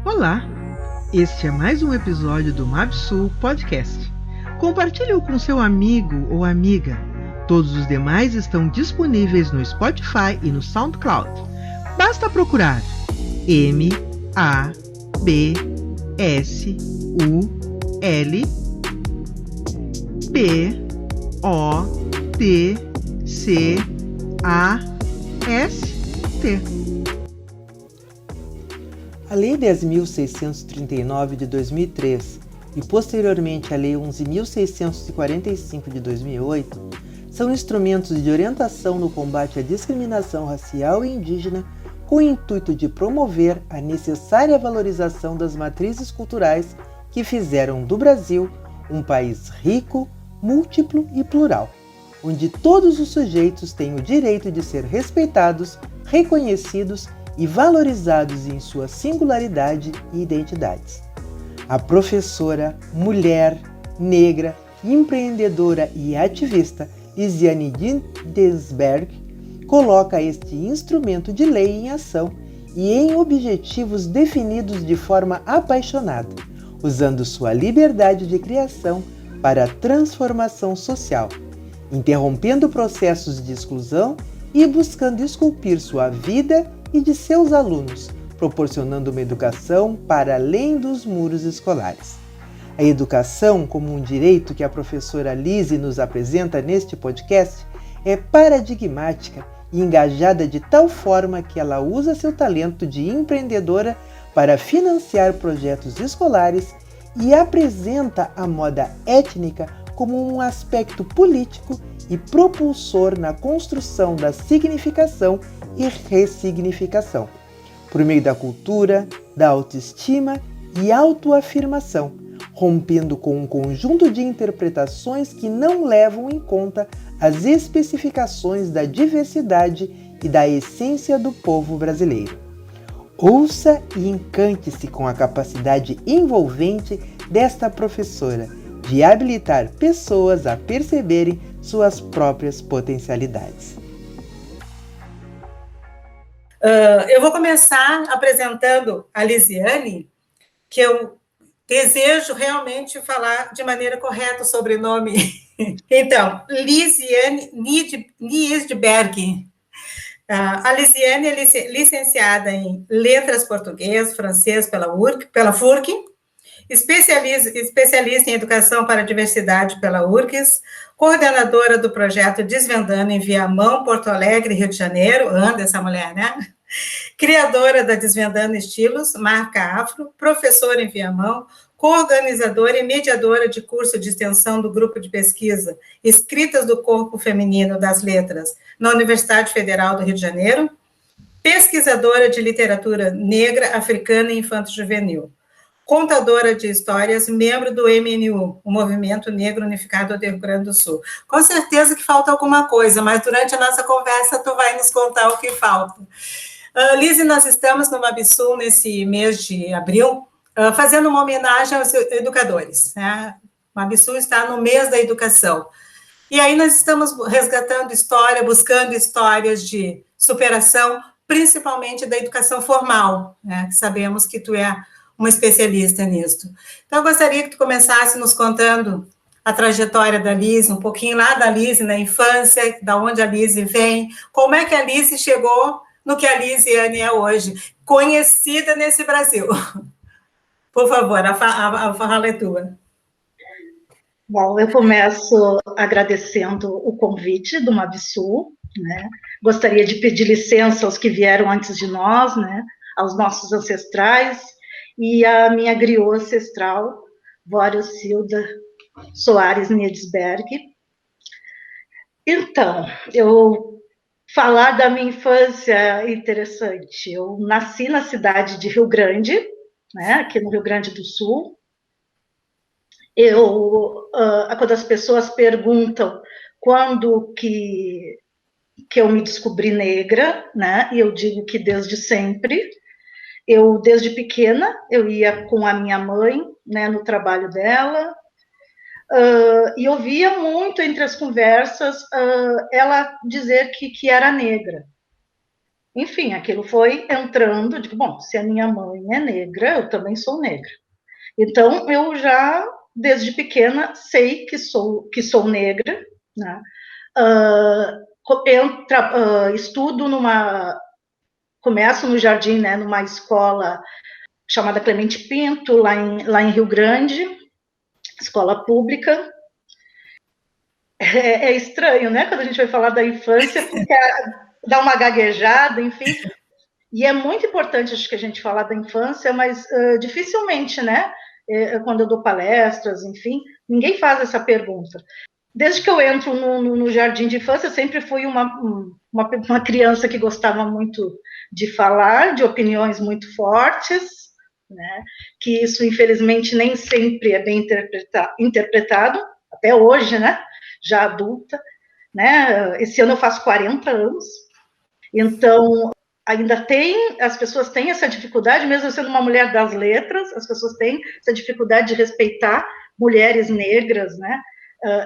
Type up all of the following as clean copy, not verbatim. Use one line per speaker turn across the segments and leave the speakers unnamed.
Olá, este é mais um episódio do Mabsul Podcast. Compartilhe-o com seu amigo ou amiga. Todos os demais estão disponíveis no Spotify e no SoundCloud. Basta procurar MABSUL A Lei 10.639 de 2003 e posteriormente a Lei 11.645 de 2008 são instrumentos de orientação no combate à discriminação racial e indígena com o intuito de promover a necessária valorização das matrizes culturais que fizeram do Brasil um país rico, múltiplo e plural, onde todos os sujeitos têm o direito de ser respeitados, reconhecidos e valorizados em sua singularidade e identidades. A professora, mulher, negra, empreendedora e ativista Lisiane Ginsberg coloca este instrumento de lei em ação e em objetivos definidos de forma apaixonada, usando sua liberdade de criação para a transformação social, interrompendo processos de exclusão e buscando esculpir sua vida e de seus alunos, proporcionando uma educação para além dos muros escolares. A educação, como um direito que a professora Lise nos apresenta neste podcast, é paradigmática e engajada de tal forma que ela usa seu talento de empreendedora para financiar projetos escolares e apresenta a moda étnica como um aspecto político e propulsor na construção da significação e ressignificação, por meio da cultura, da autoestima e autoafirmação, rompendo com um conjunto de interpretações que não levam em conta as especificações da diversidade e da essência do povo brasileiro. Ouça e encante-se com a capacidade envolvente desta professora de habilitar pessoas a perceberem suas próprias potencialidades.
Eu vou começar apresentando a Lisiane, que eu desejo realmente falar de maneira correta o sobrenome. Então, Lisiane Ginsberg. A Lisiane é licenciada em Letras Português, Francês pela FURC, especialista em Educação para a Diversidade pela URGS, coordenadora do projeto Desvendando em Viamão, Porto Alegre, Rio de Janeiro, anda essa mulher, né? Criadora da Desvendando Estilos, marca afro, professora em Viamão, coorganizadora e mediadora de curso de extensão do grupo de pesquisa Escritas do Corpo Feminino das Letras na Universidade Federal do Rio de Janeiro, pesquisadora de literatura negra, africana e infanto-juvenil, contadora de histórias, membro do MNU, o Movimento Negro Unificado do Rio Grande do Sul. Com certeza que falta alguma coisa, mas durante a nossa conversa tu vai nos contar o que falta. Lise, nós estamos no Mabsul nesse mês de abril, fazendo uma homenagem aos educadores, né? O Mabsul está no mês da educação. E aí nós estamos resgatando história, buscando histórias de superação, principalmente da educação formal, né? Que sabemos que tu é uma especialista nisso. Então, eu gostaria que tu começasse nos contando a trajetória da Lise, um pouquinho lá da Lise na infância, da onde a Lise vem, como é que a Lise chegou no que a Lisiane é hoje, conhecida nesse Brasil. Por favor, a fala é tua.
Bom, eu começo agradecendo o convite do Mabsul, né? Gostaria de pedir licença aos que vieram antes de nós, né? Aos nossos ancestrais, e a minha griot ancestral, Vóriosilda Soares Niedesberg. Então, falar da minha infância é interessante. Eu nasci na cidade de Rio Grande, né, aqui no Rio Grande do Sul. Quando as pessoas perguntam quando que eu me descobri negra, né, e eu digo que desde sempre. Desde pequena, eu ia com a minha mãe, né, no trabalho dela, e ouvia muito entre as conversas ela dizer que era negra. enfim, aquilo foi entrando, digo, bom, se a minha mãe é negra, eu também sou negra. Então, eu já, desde pequena, sei que sou negra, né? Estudo começo no jardim, né, numa escola chamada Clemente Pinto, lá em Rio Grande, escola pública. É estranho, né, quando a gente vai falar da infância, dá uma gaguejada, enfim, e é muito importante, acho que a gente falar da infância, mas dificilmente, né, quando eu dou palestras, enfim, ninguém faz essa pergunta. Desde que eu entro no jardim de infância, eu sempre fui uma criança que gostava muito de falar, de opiniões muito fortes, né, que isso, infelizmente, nem sempre é bem interpretado, até hoje, né, já adulta, né, esse ano eu faço 40 anos, então, ainda as pessoas têm essa dificuldade, mesmo sendo uma mulher das letras, as pessoas têm essa dificuldade de respeitar mulheres negras, né,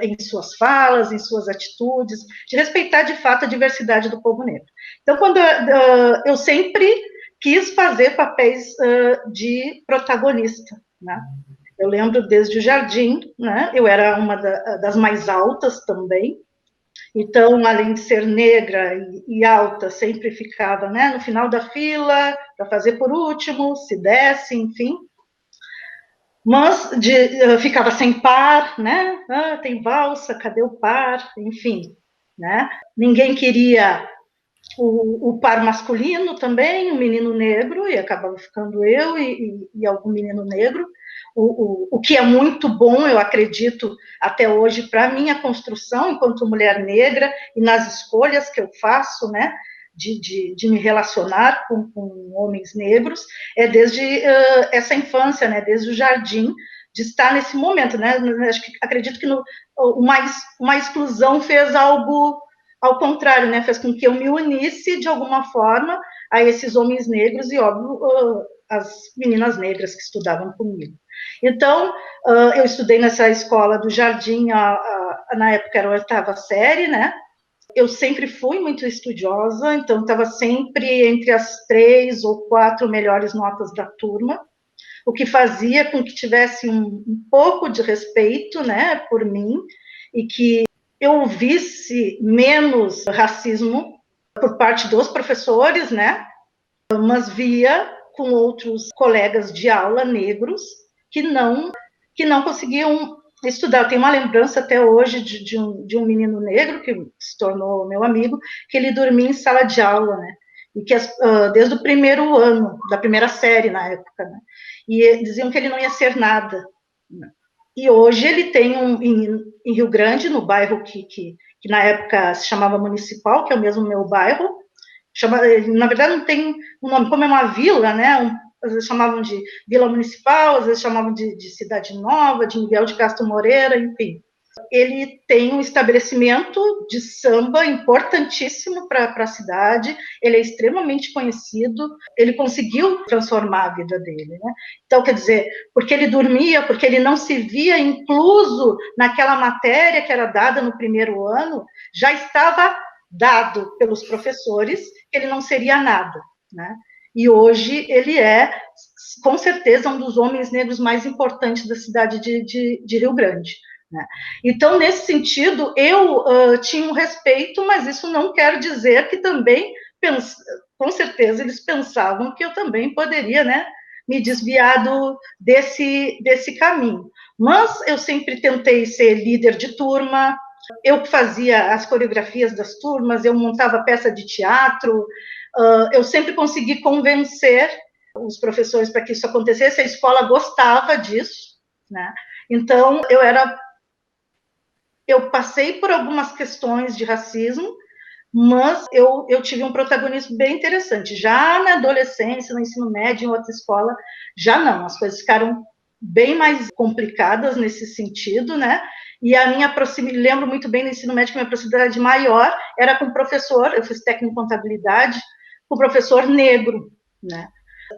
em suas falas, em suas atitudes, de respeitar, de fato, a diversidade do povo negro. Então, quando eu sempre quis fazer papéis de protagonista, né, eu lembro desde o jardim, né, eu era uma das mais altas também, então, além de ser negra e alta, sempre ficava, né, no final da fila, para fazer por último, se desse, enfim. Mas ficava sem par, né? Tem valsa, cadê o par? Enfim, né? Ninguém queria o par masculino também, um menino negro, e acabava ficando eu e algum menino negro. O que é muito bom, eu acredito, até hoje, para a minha construção enquanto mulher negra e nas escolhas que eu faço, né, de me relacionar com homens negros, é desde essa infância, né, desde o jardim, de estar nesse momento, né, acredito que uma exclusão fez algo ao contrário, né, fez com que eu me unisse de alguma forma a esses homens negros e, óbvio, as meninas negras que estudavam comigo. Então, eu estudei nessa escola do Jardim, na época era a 8ª série, né? Eu sempre fui muito estudiosa, então estava sempre entre as 3 ou 4 melhores notas da turma, o que fazia com que tivesse um pouco de respeito, né, por mim, e que eu visse menos racismo por parte dos professores, né, mas via com outros colegas de aula negros que não conseguiam estudar. Eu tenho uma lembrança até hoje de um menino negro que se tornou meu amigo, que ele dormia em sala de aula, né, e que desde o primeiro ano, da primeira série na época, né, e diziam que ele não ia ser nada. E hoje ele tem em Rio Grande, no bairro que na época se chamava Municipal, que é o mesmo meu bairro, na verdade não tem um nome, como é uma vila, né, às vezes chamavam de Vila Municipal, às vezes chamavam de Cidade Nova, de Miguel de Castro Moreira, enfim. Ele tem um estabelecimento de samba importantíssimo para a cidade, ele é extremamente conhecido, ele conseguiu transformar a vida dele, né? Então, quer dizer, porque ele dormia, porque ele não se via incluso naquela matéria que era dada no primeiro ano, já estava dado pelos professores que ele não seria nada, né? E hoje ele é, com certeza, um dos homens negros mais importantes da cidade de Rio Grande, né? Então, nesse sentido, eu tinha um respeito, mas isso não quer dizer que também, com certeza, eles pensavam que eu também poderia, né, me desviar desse caminho. Mas eu sempre tentei ser líder de turma, eu fazia as coreografias das turmas, eu montava peça de teatro, eu sempre consegui convencer os professores para que isso acontecesse, a escola gostava disso, né? Então, eu passei por algumas questões de racismo, mas eu tive um protagonismo bem interessante. Já na adolescência, no ensino médio, em outra escola, já não, as coisas ficaram bem mais complicadas nesse sentido, né? E a minha proximidade, lembro muito bem no ensino médio que a minha proximidade maior era com o professor, eu fiz técnico em contabilidade, com o professor negro, né?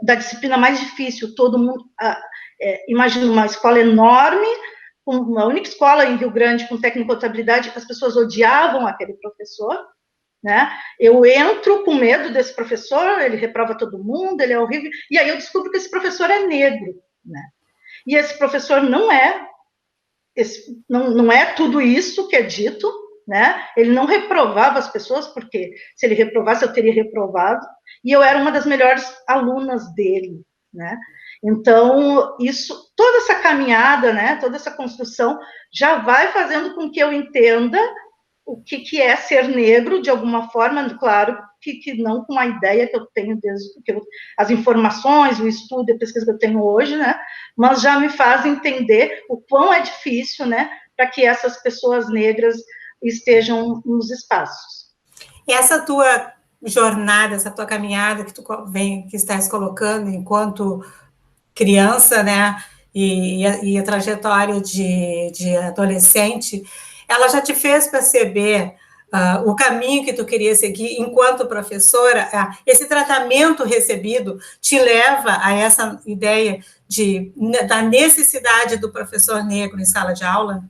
Da disciplina mais difícil, todo mundo, imagina uma escola enorme, uma única escola em Rio Grande com técnico em contabilidade, as pessoas odiavam aquele professor, né? Eu entro com medo desse professor, ele reprova todo mundo, ele é horrível, e aí eu descubro que esse professor é negro, né? E esse professor não é tudo isso que é dito, né? Ele não reprovava as pessoas, porque se ele reprovasse, eu teria reprovado, e eu era uma das melhores alunas dele, né? Então, toda essa caminhada, né, toda essa construção, já vai fazendo com que eu entenda o que é ser negro, de alguma forma, claro, que não com a ideia que eu tenho desde as informações, o estudo, a pesquisa que eu tenho hoje, né, mas já me faz entender o quão é difícil, né, para que essas pessoas negras estejam nos espaços.
E essa tua jornada, essa tua caminhada que estás colocando enquanto criança, né, e a trajetória de adolescente, ela já te fez perceber o caminho que tu queria seguir enquanto professora? Esse tratamento recebido te leva a essa ideia da necessidade do professor negro em sala de aula?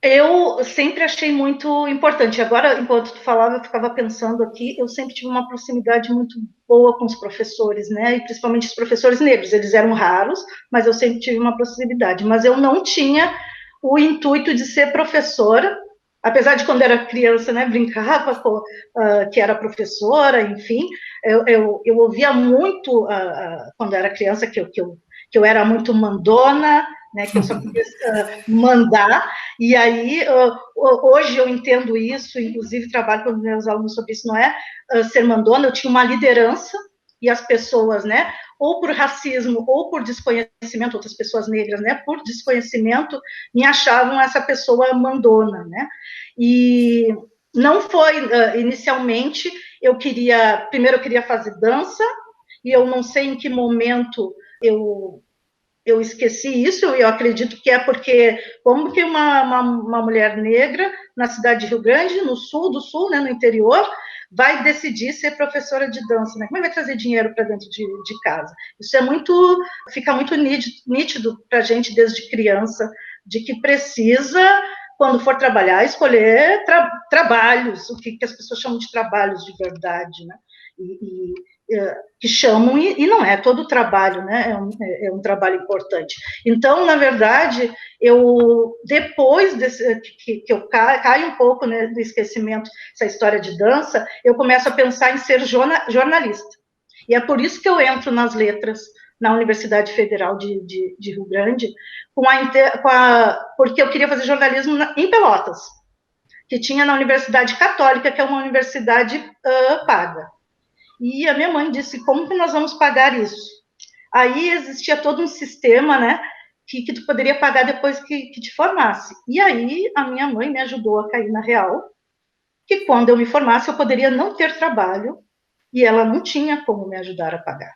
Eu sempre achei muito importante. Agora, enquanto tu falava, eu ficava pensando aqui, eu sempre tive uma proximidade muito boa com os professores, né? E principalmente os professores negros. Eles eram raros, mas eu sempre tive uma proximidade. Mas eu não tinha o intuito de ser professora, apesar de quando era criança, né, brincava que era professora, enfim. Eu ouvia muito, quando era criança, que eu era muito mandona, né, que eu só podia mandar, e aí, hoje eu entendo isso, inclusive trabalho com meus alunos sobre isso, não é ser mandona, eu tinha uma liderança, e as pessoas, né, ou por racismo, ou por desconhecimento, outras pessoas negras, né, por desconhecimento, me achavam essa pessoa mandona, né, e não foi, inicialmente, primeiro eu queria fazer dança, e eu não sei em que momento eu esqueci isso, eu acredito que é porque, como que uma mulher negra na cidade de Rio Grande, no sul do sul, né, no interior, vai decidir ser professora de dança, né? Como vai trazer dinheiro para dentro de casa? Isso fica muito nítido para a gente desde criança, de que precisa, quando for trabalhar, escolher trabalhos, o que as pessoas chamam de trabalhos de verdade, né? Que chamam, e não é todo trabalho, né, é um trabalho importante. Então, na verdade, depois que eu caio um pouco, né, do esquecimento, essa história de dança, eu começo a pensar em ser jornalista. E é por isso que eu entro nas letras na Universidade Federal de Rio Grande, porque eu queria fazer jornalismo em Pelotas, que tinha na Universidade Católica, que é uma universidade paga. E a minha mãe disse, como que nós vamos pagar isso? Aí existia todo um sistema, né, que tu poderia pagar depois que te formasse. E aí a minha mãe me ajudou a cair na real, que quando eu me formasse eu poderia não ter trabalho, e ela não tinha como me ajudar a pagar.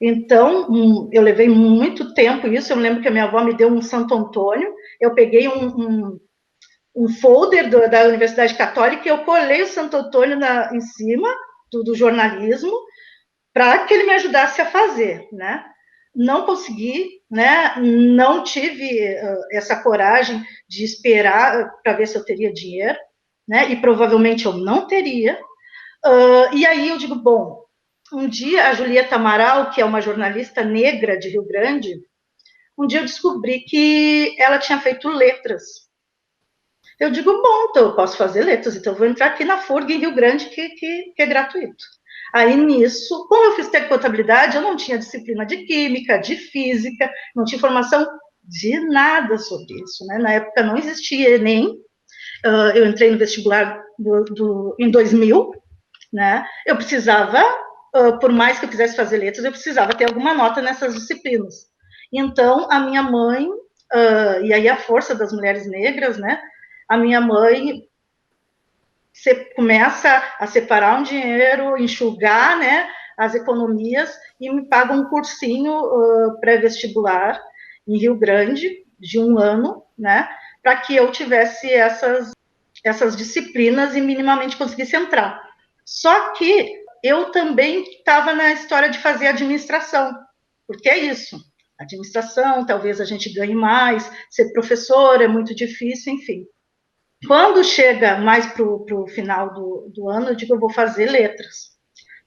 Então, eu levei muito tempo isso, eu me lembro que a minha avó me deu um Santo Antônio, eu peguei um folder da Universidade Católica e eu colei o Santo Antônio em cima, do jornalismo, para que ele me ajudasse a fazer, né? Não consegui, né? Não tive essa coragem de esperar para ver se eu teria dinheiro, né? E provavelmente eu não teria. E aí eu digo, bom, um dia a Julieta Amaral, que é uma jornalista negra de Rio Grande, um dia eu descobri que ela tinha feito letras. Eu digo, bom, então eu posso fazer letras, então eu vou entrar aqui na FURG em Rio Grande, que é gratuito. Aí, nisso, como eu fiz contabilidade, eu não tinha disciplina de química, de física, não tinha informação de nada sobre isso, né? Na época não existia Enem, eu entrei no vestibular em 2000, né? Eu precisava, por mais que eu quisesse fazer letras, eu precisava ter alguma nota nessas disciplinas. Então, a minha mãe, e aí a força das mulheres negras, né? A minha mãe começa a separar um dinheiro, enxugar, né, as economias, e me paga um cursinho pré-vestibular em Rio Grande, de 1 ano, né, para que eu tivesse essas disciplinas e minimamente conseguisse entrar. Só que eu também estava na história de fazer administração, porque é isso, administração, talvez a gente ganhe mais, ser professor é muito difícil, enfim. Quando chega mais para o final do ano, eu digo, eu vou fazer letras.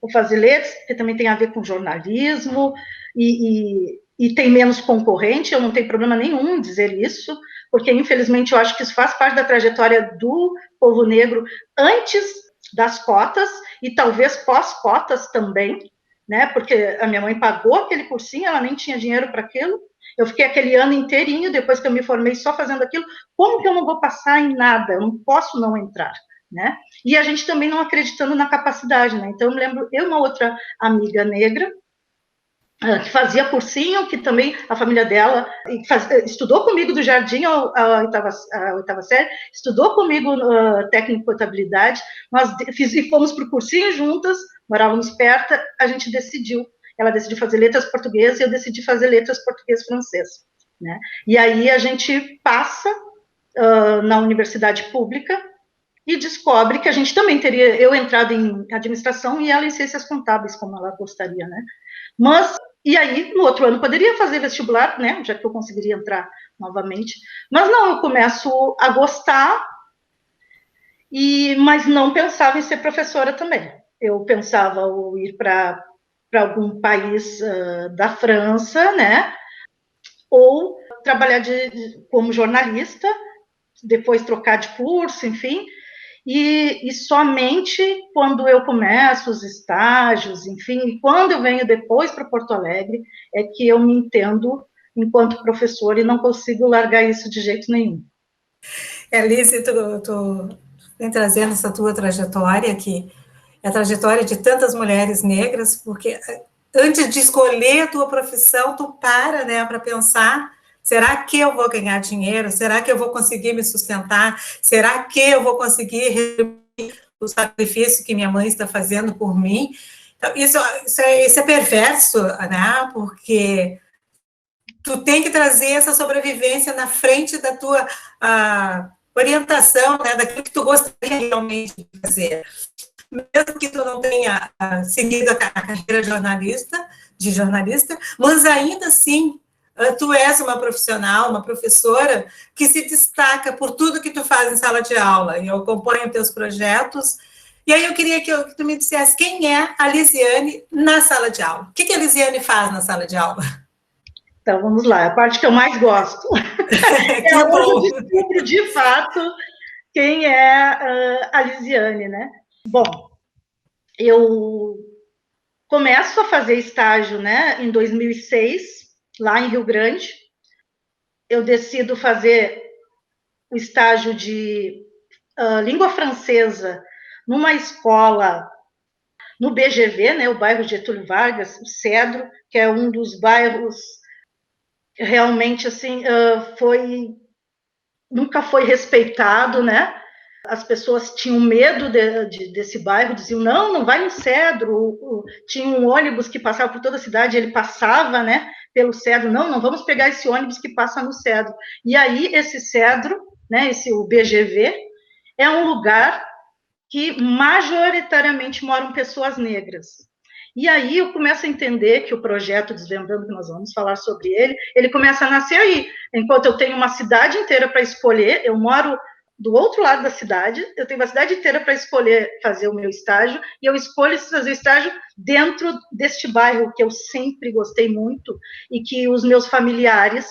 Vou fazer letras, que também tem a ver com jornalismo, e tem menos concorrente, eu não tenho problema nenhum em dizer isso, porque, infelizmente, eu acho que isso faz parte da trajetória do povo negro antes das cotas, e talvez pós-cotas também, né, porque a minha mãe pagou aquele cursinho, ela nem tinha dinheiro para aquilo, eu fiquei aquele ano inteirinho, depois que eu me formei, só fazendo aquilo, como que eu não vou passar em nada? Eu não posso não entrar, né? E a gente também não acreditando na capacidade, né? Então, eu me lembro, eu e uma outra amiga negra, que fazia cursinho, que também a família dela estudou comigo do jardim à oitava série, estudou comigo técnico de contabilidade, nós fomos para o cursinho juntas, morávamos perto, a gente decidiu, ela decidiu fazer letras portuguesas e eu decidi fazer letras português-francês, né? E aí a gente passa na universidade pública e descobre que a gente também teria, eu entrado em administração e ela em ciências contábeis, como ela gostaria, né? Mas, e aí, no outro ano, poderia fazer vestibular, né, já que eu conseguiria entrar novamente, mas não, eu começo a gostar, mas não pensava em ser professora também. Eu pensava em ir para algum país da França, né, ou trabalhar como jornalista, depois trocar de curso, enfim, e somente quando eu começo os estágios, enfim, quando eu venho depois para Porto Alegre, é que eu me entendo enquanto professora e não consigo largar isso de jeito nenhum.
Alice, tu vem trazendo essa tua trajetória, que é a trajetória de tantas mulheres negras, porque antes de escolher a tua profissão, tu para, né, para pensar, será que eu vou ganhar dinheiro? Será que eu vou conseguir me sustentar? Será que eu vou conseguir retribuir o sacrifício que minha mãe está fazendo por mim? Então, isso é perverso, né? Porque tu tem que trazer essa sobrevivência na frente da tua orientação, né? Daquilo que tu gostaria realmente de fazer. Mesmo que tu não tenha seguido a carreira de jornalista, mas ainda assim, tu és uma profissional, uma professora que se destaca por tudo que tu faz em sala de aula, e eu acompanho teus projetos, e aí eu queria que tu me dissesse quem é a Lisiane na sala de aula. O que a Lisiane faz na sala de aula?
Então, vamos lá, a parte que eu mais gosto.
Que
é
bom!
onde eu descubro, de fato, quem é a Lisiane, né? Bom, eu começo a fazer estágio, né, em 2006, lá em Rio Grande. Eu decido fazer o estágio de língua francesa numa escola no BGV, né, o bairro Getúlio Vargas, o Cedro, que é um dos bairros realmente assim nunca foi respeitado, né? As pessoas tinham medo desse bairro, diziam, não vai no Cedro, tinha um ônibus que passava por toda a cidade, ele passava, né, pelo Cedro, não vamos pegar esse ônibus que passa no Cedro. E aí, esse Cedro, né, o BGV, é um lugar que majoritariamente moram pessoas negras. E aí eu começo a entender que o projeto Desvendando, que nós vamos falar sobre ele começa a nascer aí. Enquanto eu tenho uma cidade inteira para escolher, eu moro do outro lado da cidade, eu tenho uma cidade inteira para escolher fazer o meu estágio, e eu escolho fazer estágio dentro deste bairro que eu sempre gostei muito, e que os meus familiares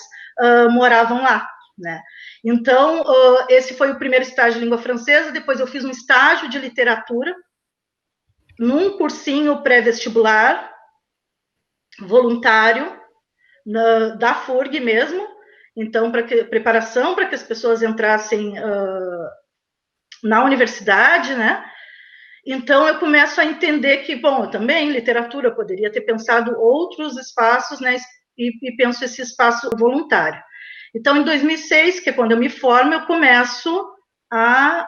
moravam lá, né? Então, esse foi o primeiro estágio de língua francesa, depois eu fiz um estágio de literatura, num cursinho pré-vestibular, voluntário, da FURG mesmo, então, preparação para que as pessoas entrassem na universidade, né? Então, eu começo a entender que, bom, eu também, literatura, eu poderia ter pensado outros espaços, né? E penso esse espaço voluntário. Então, em 2006, que é quando eu me formo, eu começo a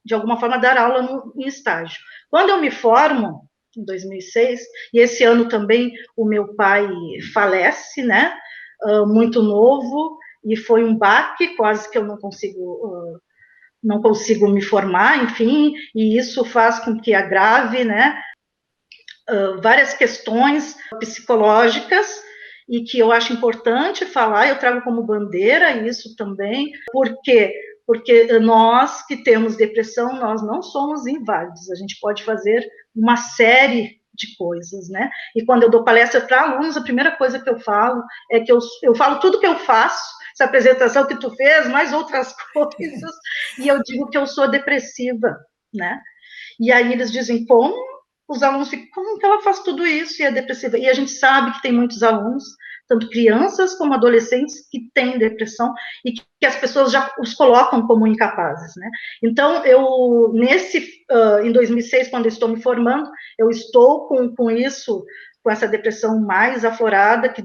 de alguma forma, dar aula em estágio. Quando eu me formo, em 2006, e esse ano também o meu pai falece, né? Muito novo, e foi um baque, quase que eu não consigo me formar, enfim, e isso faz com que agrave, né? Várias questões psicológicas, e que eu acho importante falar, eu trago como bandeira isso também, porque porque nós que temos depressão, nós não somos inválidos, a gente pode fazer uma série de coisas, né? E quando eu dou palestra para alunos, a primeira coisa que eu falo é que eu falo tudo que eu faço, essa apresentação que tu fez, mais outras coisas, e eu digo que eu sou depressiva, né? E aí eles dizem, como? Os alunos ficam, como que ela faz tudo isso e é depressiva? E a gente sabe que tem muitos alunos, tanto crianças como adolescentes, que têm depressão e que as pessoas já os colocam como incapazes, né? Então, em 2006, quando eu estou me formando, eu estou com isso, com essa depressão mais aflorada que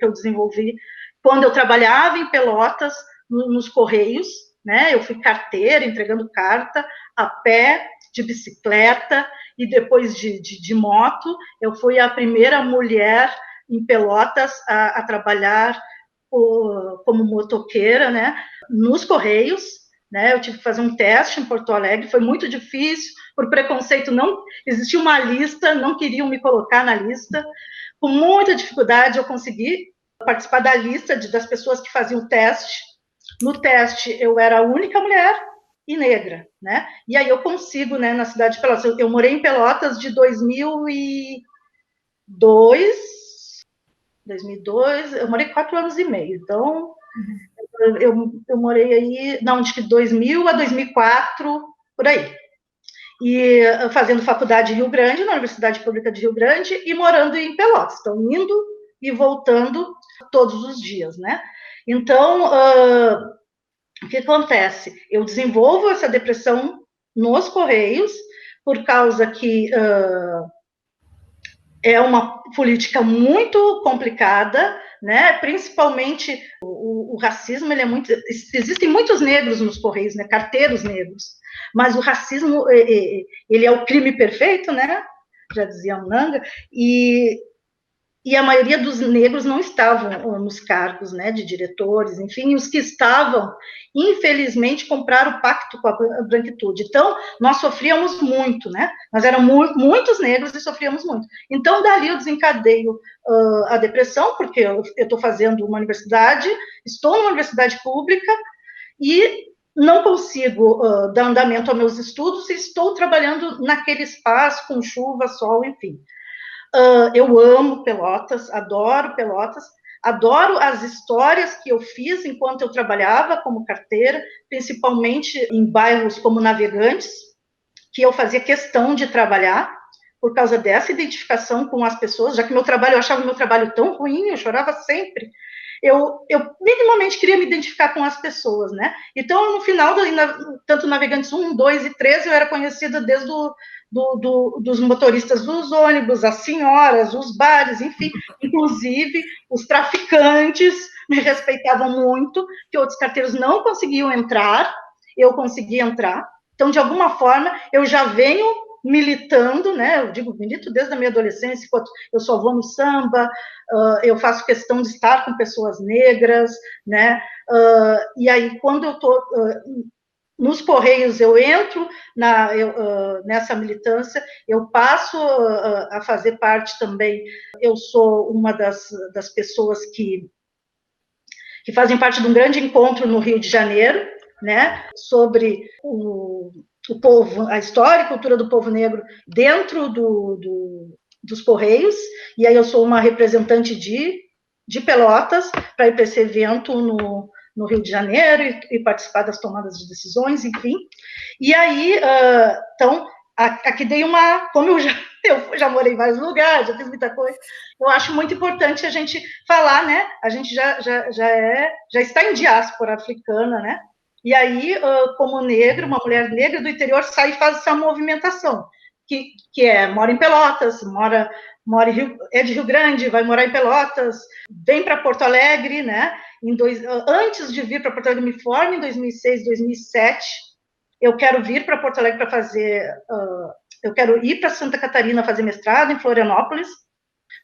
eu desenvolvi quando eu trabalhava em Pelotas, nos Correios, né? Eu fui carteira, entregando carta, a pé, de bicicleta, e depois de moto. Eu fui a primeira mulher em Pelotas a trabalhar como motoqueira, né, nos Correios, né, eu tive que fazer um teste em Porto Alegre, foi muito difícil, por preconceito, não existia uma lista, não queriam me colocar na lista, com muita dificuldade eu consegui participar da lista das pessoas que faziam o teste. No teste, eu era a única mulher e negra, né, e aí eu consigo, né, na cidade de Pelotas, eu morei em Pelotas de 2002, eu morei 4 anos e meio, então eu morei aí, não, de 2000 a 2004, por aí, e fazendo faculdade em Rio Grande, na Universidade Pública de Rio Grande, e morando em Pelotas, então indo e voltando todos os dias, né, então, o que acontece? Eu desenvolvo essa depressão nos Correios, por causa que é uma política muito complicada, né? Principalmente o racismo, ele é muito... Existem muitos negros nos Correios, né? Carteiros negros, mas o racismo, ele é o crime perfeito, né? Já dizia Mnanga, e a maioria dos negros não estavam nos cargos, né, de diretores, enfim, os que estavam, infelizmente, compraram o pacto com a branquitude. Então, nós sofríamos muito, né, nós éramos muitos negros e sofríamos muito. Então, dali eu desencadeio a depressão, porque eu estou fazendo uma universidade, estou numa universidade pública e não consigo dar andamento aos meus estudos e estou trabalhando naquele espaço, com chuva, sol, enfim. Eu amo Pelotas, adoro as histórias que eu fiz enquanto eu trabalhava como carteira, principalmente em bairros como Navegantes, que eu fazia questão de trabalhar, por causa dessa identificação com as pessoas, já que eu achava meu trabalho tão ruim, eu chorava sempre. Eu minimamente queria me identificar com as pessoas, né? Então, no final, tanto Navegantes 1, 2 e 3, eu era conhecida desde dos motoristas dos ônibus, as senhoras, os bares, enfim, inclusive os traficantes me respeitavam muito, que outros carteiros não conseguiam entrar, eu conseguia entrar. Então, de alguma forma, eu já venho militando, né? Eu digo, milito desde a minha adolescência, enquanto eu só vou no samba, eu faço questão de estar com pessoas negras, né? E aí, quando eu estou nos Correios, eu entro nessa militância, eu passo a fazer parte também, eu sou uma das pessoas que fazem parte de um grande encontro no Rio de Janeiro, né, sobre o povo, a história e cultura do povo negro dentro dos Correios, e aí eu sou uma representante de Pelotas para ir para esse evento no Rio de Janeiro e participar das tomadas de decisões, enfim. E aí, então, aqui dei como eu já morei em vários lugares, já fiz muita coisa, eu acho muito importante a gente falar, né, a gente já está em diáspora africana, né, e aí, como negra, uma mulher negra do interior sai e faz essa movimentação, que mora em Pelotas, é de Rio Grande, vai morar em Pelotas, vem para Porto Alegre, né, antes de vir para Porto Alegre, me formo em 2006, 2007, eu quero vir para Porto Alegre para fazer, eu quero ir para Santa Catarina fazer mestrado em Florianópolis,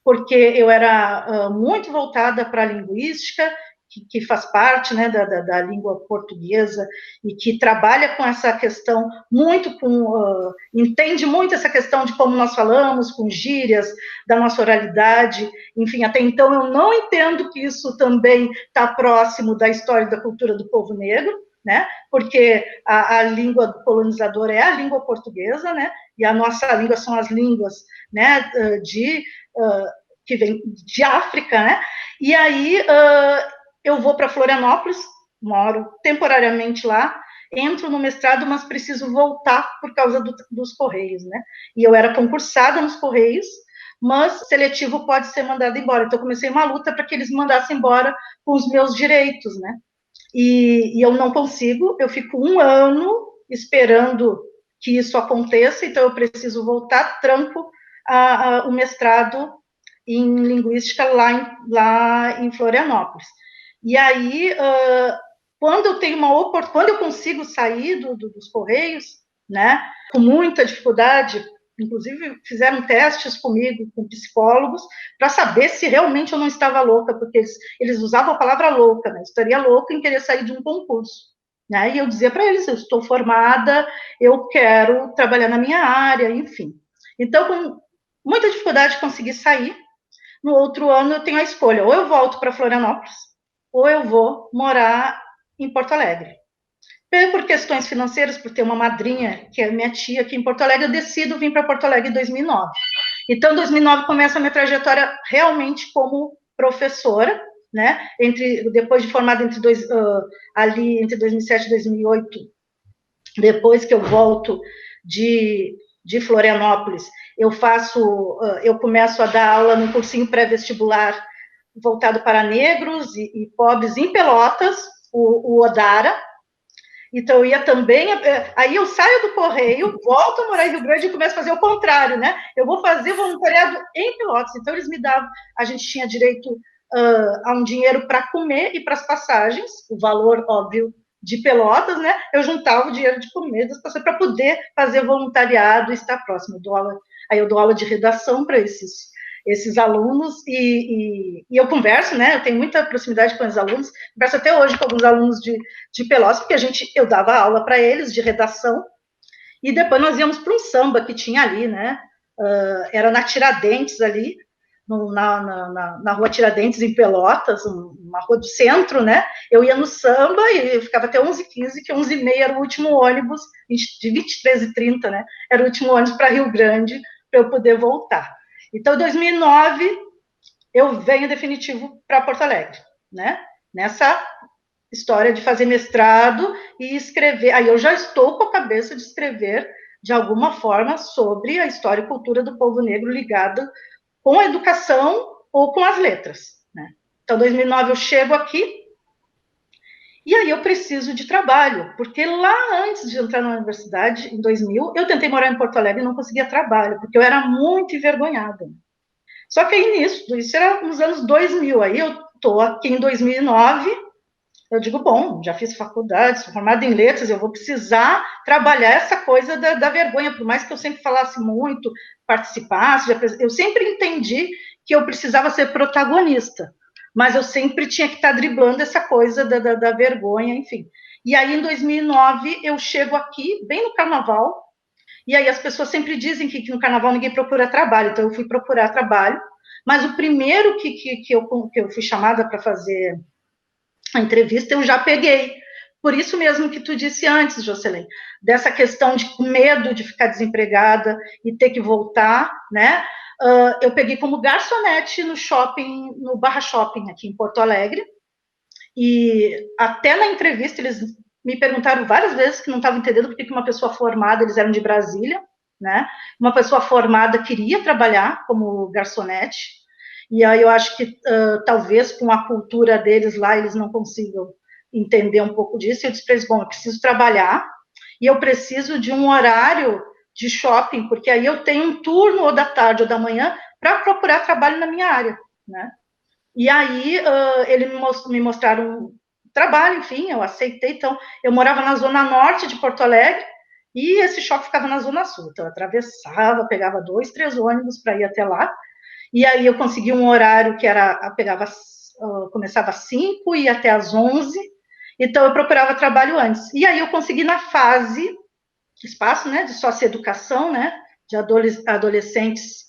porque eu era muito voltada para a linguística, que faz parte, né, da língua portuguesa e que trabalha com essa questão entende muito essa questão de como nós falamos, com gírias, da nossa oralidade, enfim, até então eu não entendo que isso também está próximo da história e da cultura do povo negro, né? Porque a língua do colonizador é a língua portuguesa, né? E a nossa língua são as línguas, né? Que vem de África, né? E aí eu vou para Florianópolis, moro temporariamente lá, entro no mestrado, mas preciso voltar por causa dos Correios, né? E eu era concursada nos Correios, mas seletivo pode ser mandado embora. Então, eu comecei uma luta para que eles me mandassem embora com os meus direitos, né? E eu não consigo, eu fico 1 ano esperando que isso aconteça, então eu preciso voltar, tranco o mestrado em linguística lá em Florianópolis. E aí, quando eu tenho quando eu consigo sair dos Correios, né, com muita dificuldade, inclusive fizeram testes comigo, com psicólogos, para saber se realmente eu não estava louca, porque eles usavam a palavra louca, né, estaria louca em querer sair de um concurso. Né, e eu dizia para eles, eu estou formada, eu quero trabalhar na minha área, enfim. Então, com muita dificuldade, consegui sair. No outro ano, eu tenho a escolha, ou eu volto para Florianópolis, ou eu vou morar em Porto Alegre. Por questões financeiras, por ter uma madrinha, que é minha tia aqui em Porto Alegre, eu decido vir para Porto Alegre em 2009. Então, em 2009, começa a minha trajetória realmente como professora, né? Depois de formada ali entre 2007 e 2008, depois que eu volto de Florianópolis, eu começo a dar aula num cursinho pré-vestibular voltado para negros e pobres em Pelotas, o Odara. Então, eu ia também, aí eu saio do Correio, volto a morar em Rio Grande e começo a fazer o contrário, né? Eu vou fazer voluntariado em Pelotas. Então, eles me davam, a gente tinha direito a um dinheiro para comer e para as passagens, o valor, óbvio, de Pelotas, né? Eu juntava o dinheiro de comer das passagens para poder fazer voluntariado e estar próximo. Aí eu dou aula de redação para esses alunos, e eu converso, né, eu tenho muita proximidade com os alunos, converso até hoje com alguns alunos de Pelotas, porque eu dava aula para eles de redação, e depois nós íamos para um samba que tinha ali, né, era na Tiradentes ali, na rua Tiradentes, em Pelotas, uma rua do centro, né, eu ia no samba e eu ficava até 11h15, que 11h30 era o último ônibus, de 23h30, né, era o último ônibus para Rio Grande, para eu poder voltar. Então, em 2009, eu venho definitivo para Porto Alegre, né? Nessa história de fazer mestrado e escrever. Aí eu já estou com a cabeça de escrever, de alguma forma, sobre a história e cultura do povo negro ligada com a educação ou com as letras, né? Então, em 2009, eu chego aqui, e aí eu preciso de trabalho, porque lá antes de entrar na universidade, em 2000, eu tentei morar em Porto Alegre e não conseguia trabalho, porque eu era muito envergonhada. Só que aí isso era nos anos 2000, aí eu estou aqui em 2009, eu digo, bom, já fiz faculdade, sou formada em letras, eu vou precisar trabalhar essa coisa da vergonha, por mais que eu sempre falasse muito, participasse, eu sempre entendi que eu precisava ser protagonista, mas eu sempre tinha que estar driblando essa coisa da vergonha, enfim. E aí, em 2009, eu chego aqui, bem no carnaval, e aí as pessoas sempre dizem que no carnaval ninguém procura trabalho, então eu fui procurar trabalho, mas o primeiro que eu fui chamada para fazer a entrevista, eu já peguei. Por isso mesmo que tu disse antes, Jocelyn, dessa questão de medo de ficar desempregada e ter que voltar, né? Eu peguei como garçonete no shopping, no Barra Shopping, aqui em Porto Alegre, e até na entrevista eles me perguntaram várias vezes que não estavam entendendo porque que uma pessoa formada, eles eram de Brasília, né? Uma pessoa formada queria trabalhar como garçonete, e aí eu acho que talvez com a cultura deles lá, eles não consigam entender um pouco disso, e eu disse para eles, bom, eu preciso trabalhar, e eu preciso de um horário de shopping, porque aí eu tenho um turno ou da tarde ou da manhã para procurar trabalho na minha área, né? E aí eles me mostraram trabalho, enfim, eu aceitei. Então, eu morava na zona norte de Porto Alegre e esse shopping ficava na zona sul. Então, eu atravessava, pegava 2, 3 ônibus para ir até lá. E aí eu consegui um horário que começava às 5 e ia até às 11. Então, eu procurava trabalho antes. E aí eu consegui na fase, espaço, né, de socioeducação, né, de adolescentes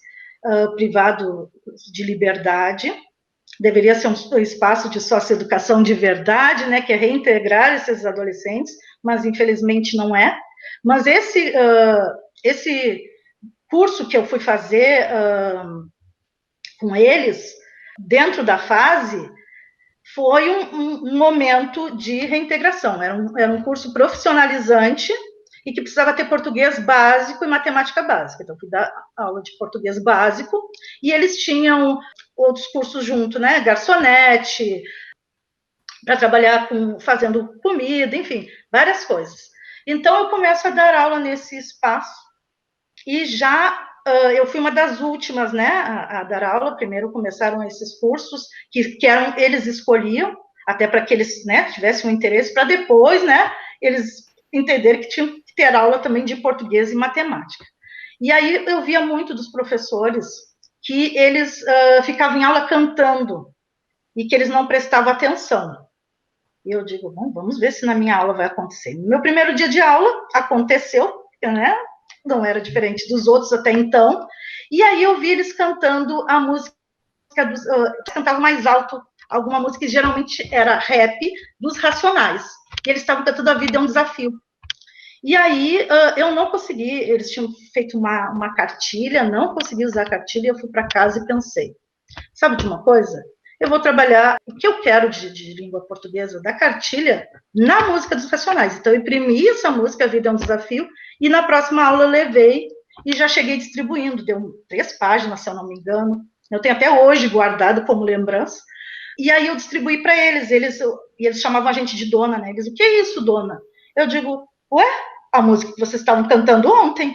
privado de liberdade. deveria ser um espaço de socioeducação de verdade, né, que é reintegrar esses adolescentes, mas infelizmente não é. Mas esse curso que eu fui fazer com eles, dentro da fase, foi um momento de reintegração. Era um curso profissionalizante e que precisava ter português básico e matemática básica. Então, fui dar aula de português básico e eles tinham outros cursos junto, né? Garçonete, para trabalhar fazendo comida, enfim, várias coisas. Então, eu começo a dar aula nesse espaço e já eu fui uma das últimas, né, a dar aula. Primeiro começaram esses cursos que eles escolhiam, até para que eles, né, tivessem um interesse, para depois, né, eles entenderem que tinham que ter aula também de português e matemática. E aí eu via muito dos professores que eles ficavam em aula cantando e que eles não prestavam atenção. E eu digo, bom, vamos ver se na minha aula vai acontecer. No meu primeiro dia de aula, aconteceu, né? Não era diferente dos outros até então. E aí eu vi eles cantando a música, cantavam mais alto alguma música que geralmente era rap dos Racionais. E eles estavam cantando A Vida é um Desafio. E aí eu não consegui, eles tinham feito uma cartilha, não consegui usar a cartilha, eu fui para casa e pensei, sabe de uma coisa? Eu vou trabalhar o que eu quero de língua portuguesa da cartilha na música dos Racionais. Então, eu imprimi essa música, A Vida é um Desafio, e na próxima aula eu levei e já cheguei distribuindo. Deu 3 páginas, se eu não me engano. Eu tenho até hoje guardado como lembrança. E aí eu distribuí para eles. E eles chamavam a gente de dona, né? Eles, o que é isso, dona? Eu digo, ué, a música que vocês estavam cantando ontem.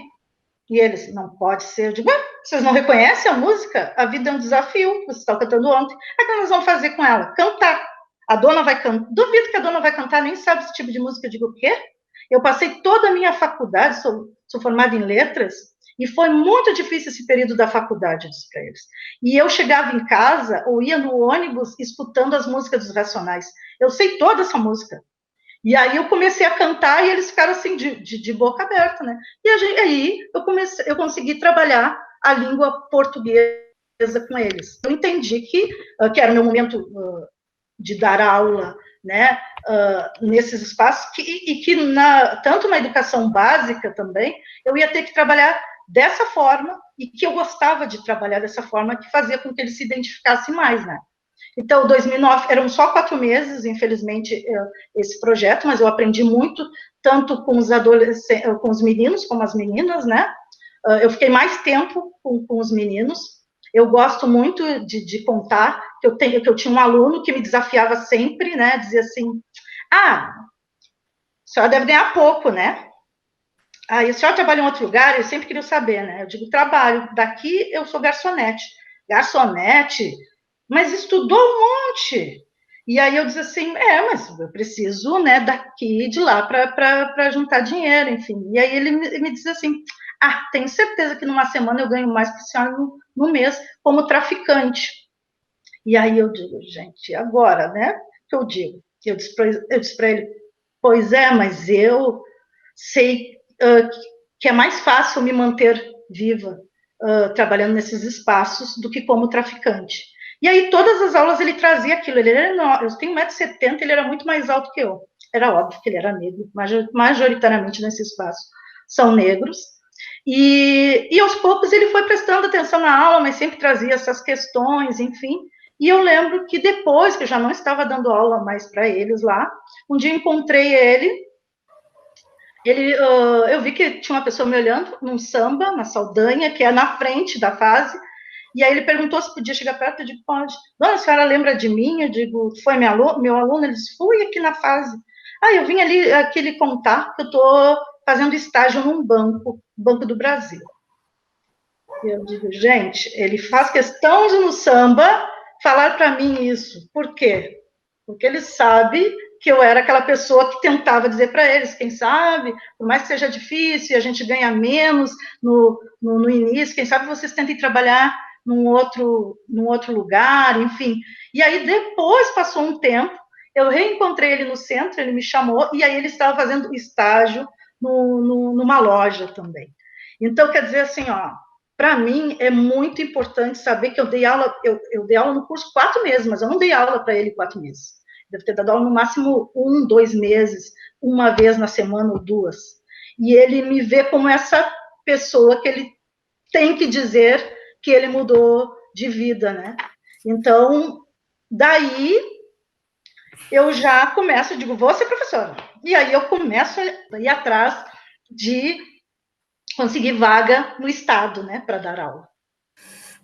E eles, não pode ser. Eu digo, vocês não reconhecem a música? A Vida é um Desafio, vocês estão cantando ontem. Aí o que nós vamos fazer com ela? Cantar. A dona vai cantar. Duvido que a dona vai cantar, nem sabe esse tipo de música. Eu digo, o quê? Eu passei toda a minha faculdade, sou formada em letras, e foi muito difícil esse período da faculdade, eu disse para eles. E eu chegava em casa, ou ia no ônibus, escutando as músicas dos Racionais. Eu sei toda essa música. E aí eu comecei a cantar e eles ficaram assim, de boca aberta, né? E aí eu consegui trabalhar a língua portuguesa com eles. Eu entendi que era o meu momento de dar aula, né, nesses espaços, e que tanto na educação básica também, eu ia ter que trabalhar dessa forma, e que eu gostava de trabalhar dessa forma, que fazia com que eles se identificassem mais, né? Então, 2009, eram só 4 meses, infelizmente, esse projeto, mas eu aprendi muito, tanto com os adolescentes, com os meninos, como as meninas, né? Eu fiquei mais tempo com os meninos. Eu gosto muito de contar, que eu tinha um aluno que me desafiava sempre, né? Dizia assim, a senhora deve ganhar pouco, né? E a senhora trabalha em outro lugar? Eu sempre queria saber, né? Eu digo, trabalho. Daqui eu sou garçonete. Garçonete? Mas estudou um monte. E aí eu disse assim, mas eu preciso, né, daqui e de lá para juntar dinheiro, enfim. E aí ele me diz assim, tenho certeza que numa semana eu ganho mais que a senhora no mês como traficante. E aí eu digo, gente, agora, né, que eu digo? Eu disse para ele, pois é, mas eu sei que é mais fácil me manter viva trabalhando nesses espaços do que como traficante. E aí, todas as aulas ele trazia aquilo. Ele era enorme, eu tenho 1,70 m, ele era muito mais alto que eu. Era óbvio que ele era negro, majoritariamente nesse espaço são negros. E aos poucos ele foi prestando atenção na aula, mas sempre trazia essas questões, enfim. E eu lembro que depois, que eu já não estava dando aula mais para eles lá, um dia encontrei ele, eu vi que tinha uma pessoa me olhando num samba, na Saldanha, que é na frente da fase. E aí ele perguntou se podia chegar perto, eu digo, pode. Dona, a senhora lembra de mim? Eu digo, foi meu aluno? Ele disse, fui aqui na fase. Eu vim aqui lhe contar que eu estou fazendo estágio num Banco do Brasil. E eu digo, gente, ele faz questão de no samba falar para mim isso. Por quê? Porque ele sabe que eu era aquela pessoa que tentava dizer para eles, quem sabe, por mais que seja difícil, a gente ganha menos no início, quem sabe vocês tentem trabalhar num outro lugar, enfim. E aí, depois, passou um tempo, eu reencontrei ele no centro, ele me chamou, e aí ele estava fazendo estágio numa loja também. Então, quer dizer assim, para mim é muito importante saber que eu dei aula, eu dei aula no curso 4 meses, mas eu não dei aula para ele 4 meses. Devo ter dado aula no máximo 1, 2 meses, uma vez na semana ou 2. E ele me vê como essa pessoa que ele tem que dizer que ele mudou de vida, né? Então, daí eu já começo, digo, vou ser professora. E aí eu começo a ir atrás de conseguir vaga no estado, né, para dar aula.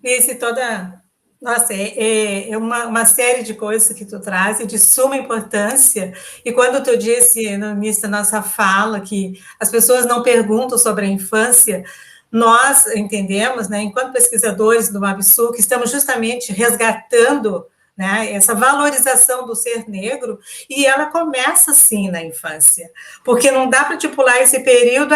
Esse toda... Nossa, é uma série de coisas que tu traz de suma importância, e quando tu disse no início da nossa fala que as pessoas não perguntam sobre a infância, nós entendemos, né, enquanto pesquisadores do Mabsu, que estamos justamente resgatando, né, essa valorização do ser negro, e ela começa sim na infância, porque não dá para te pular esse período,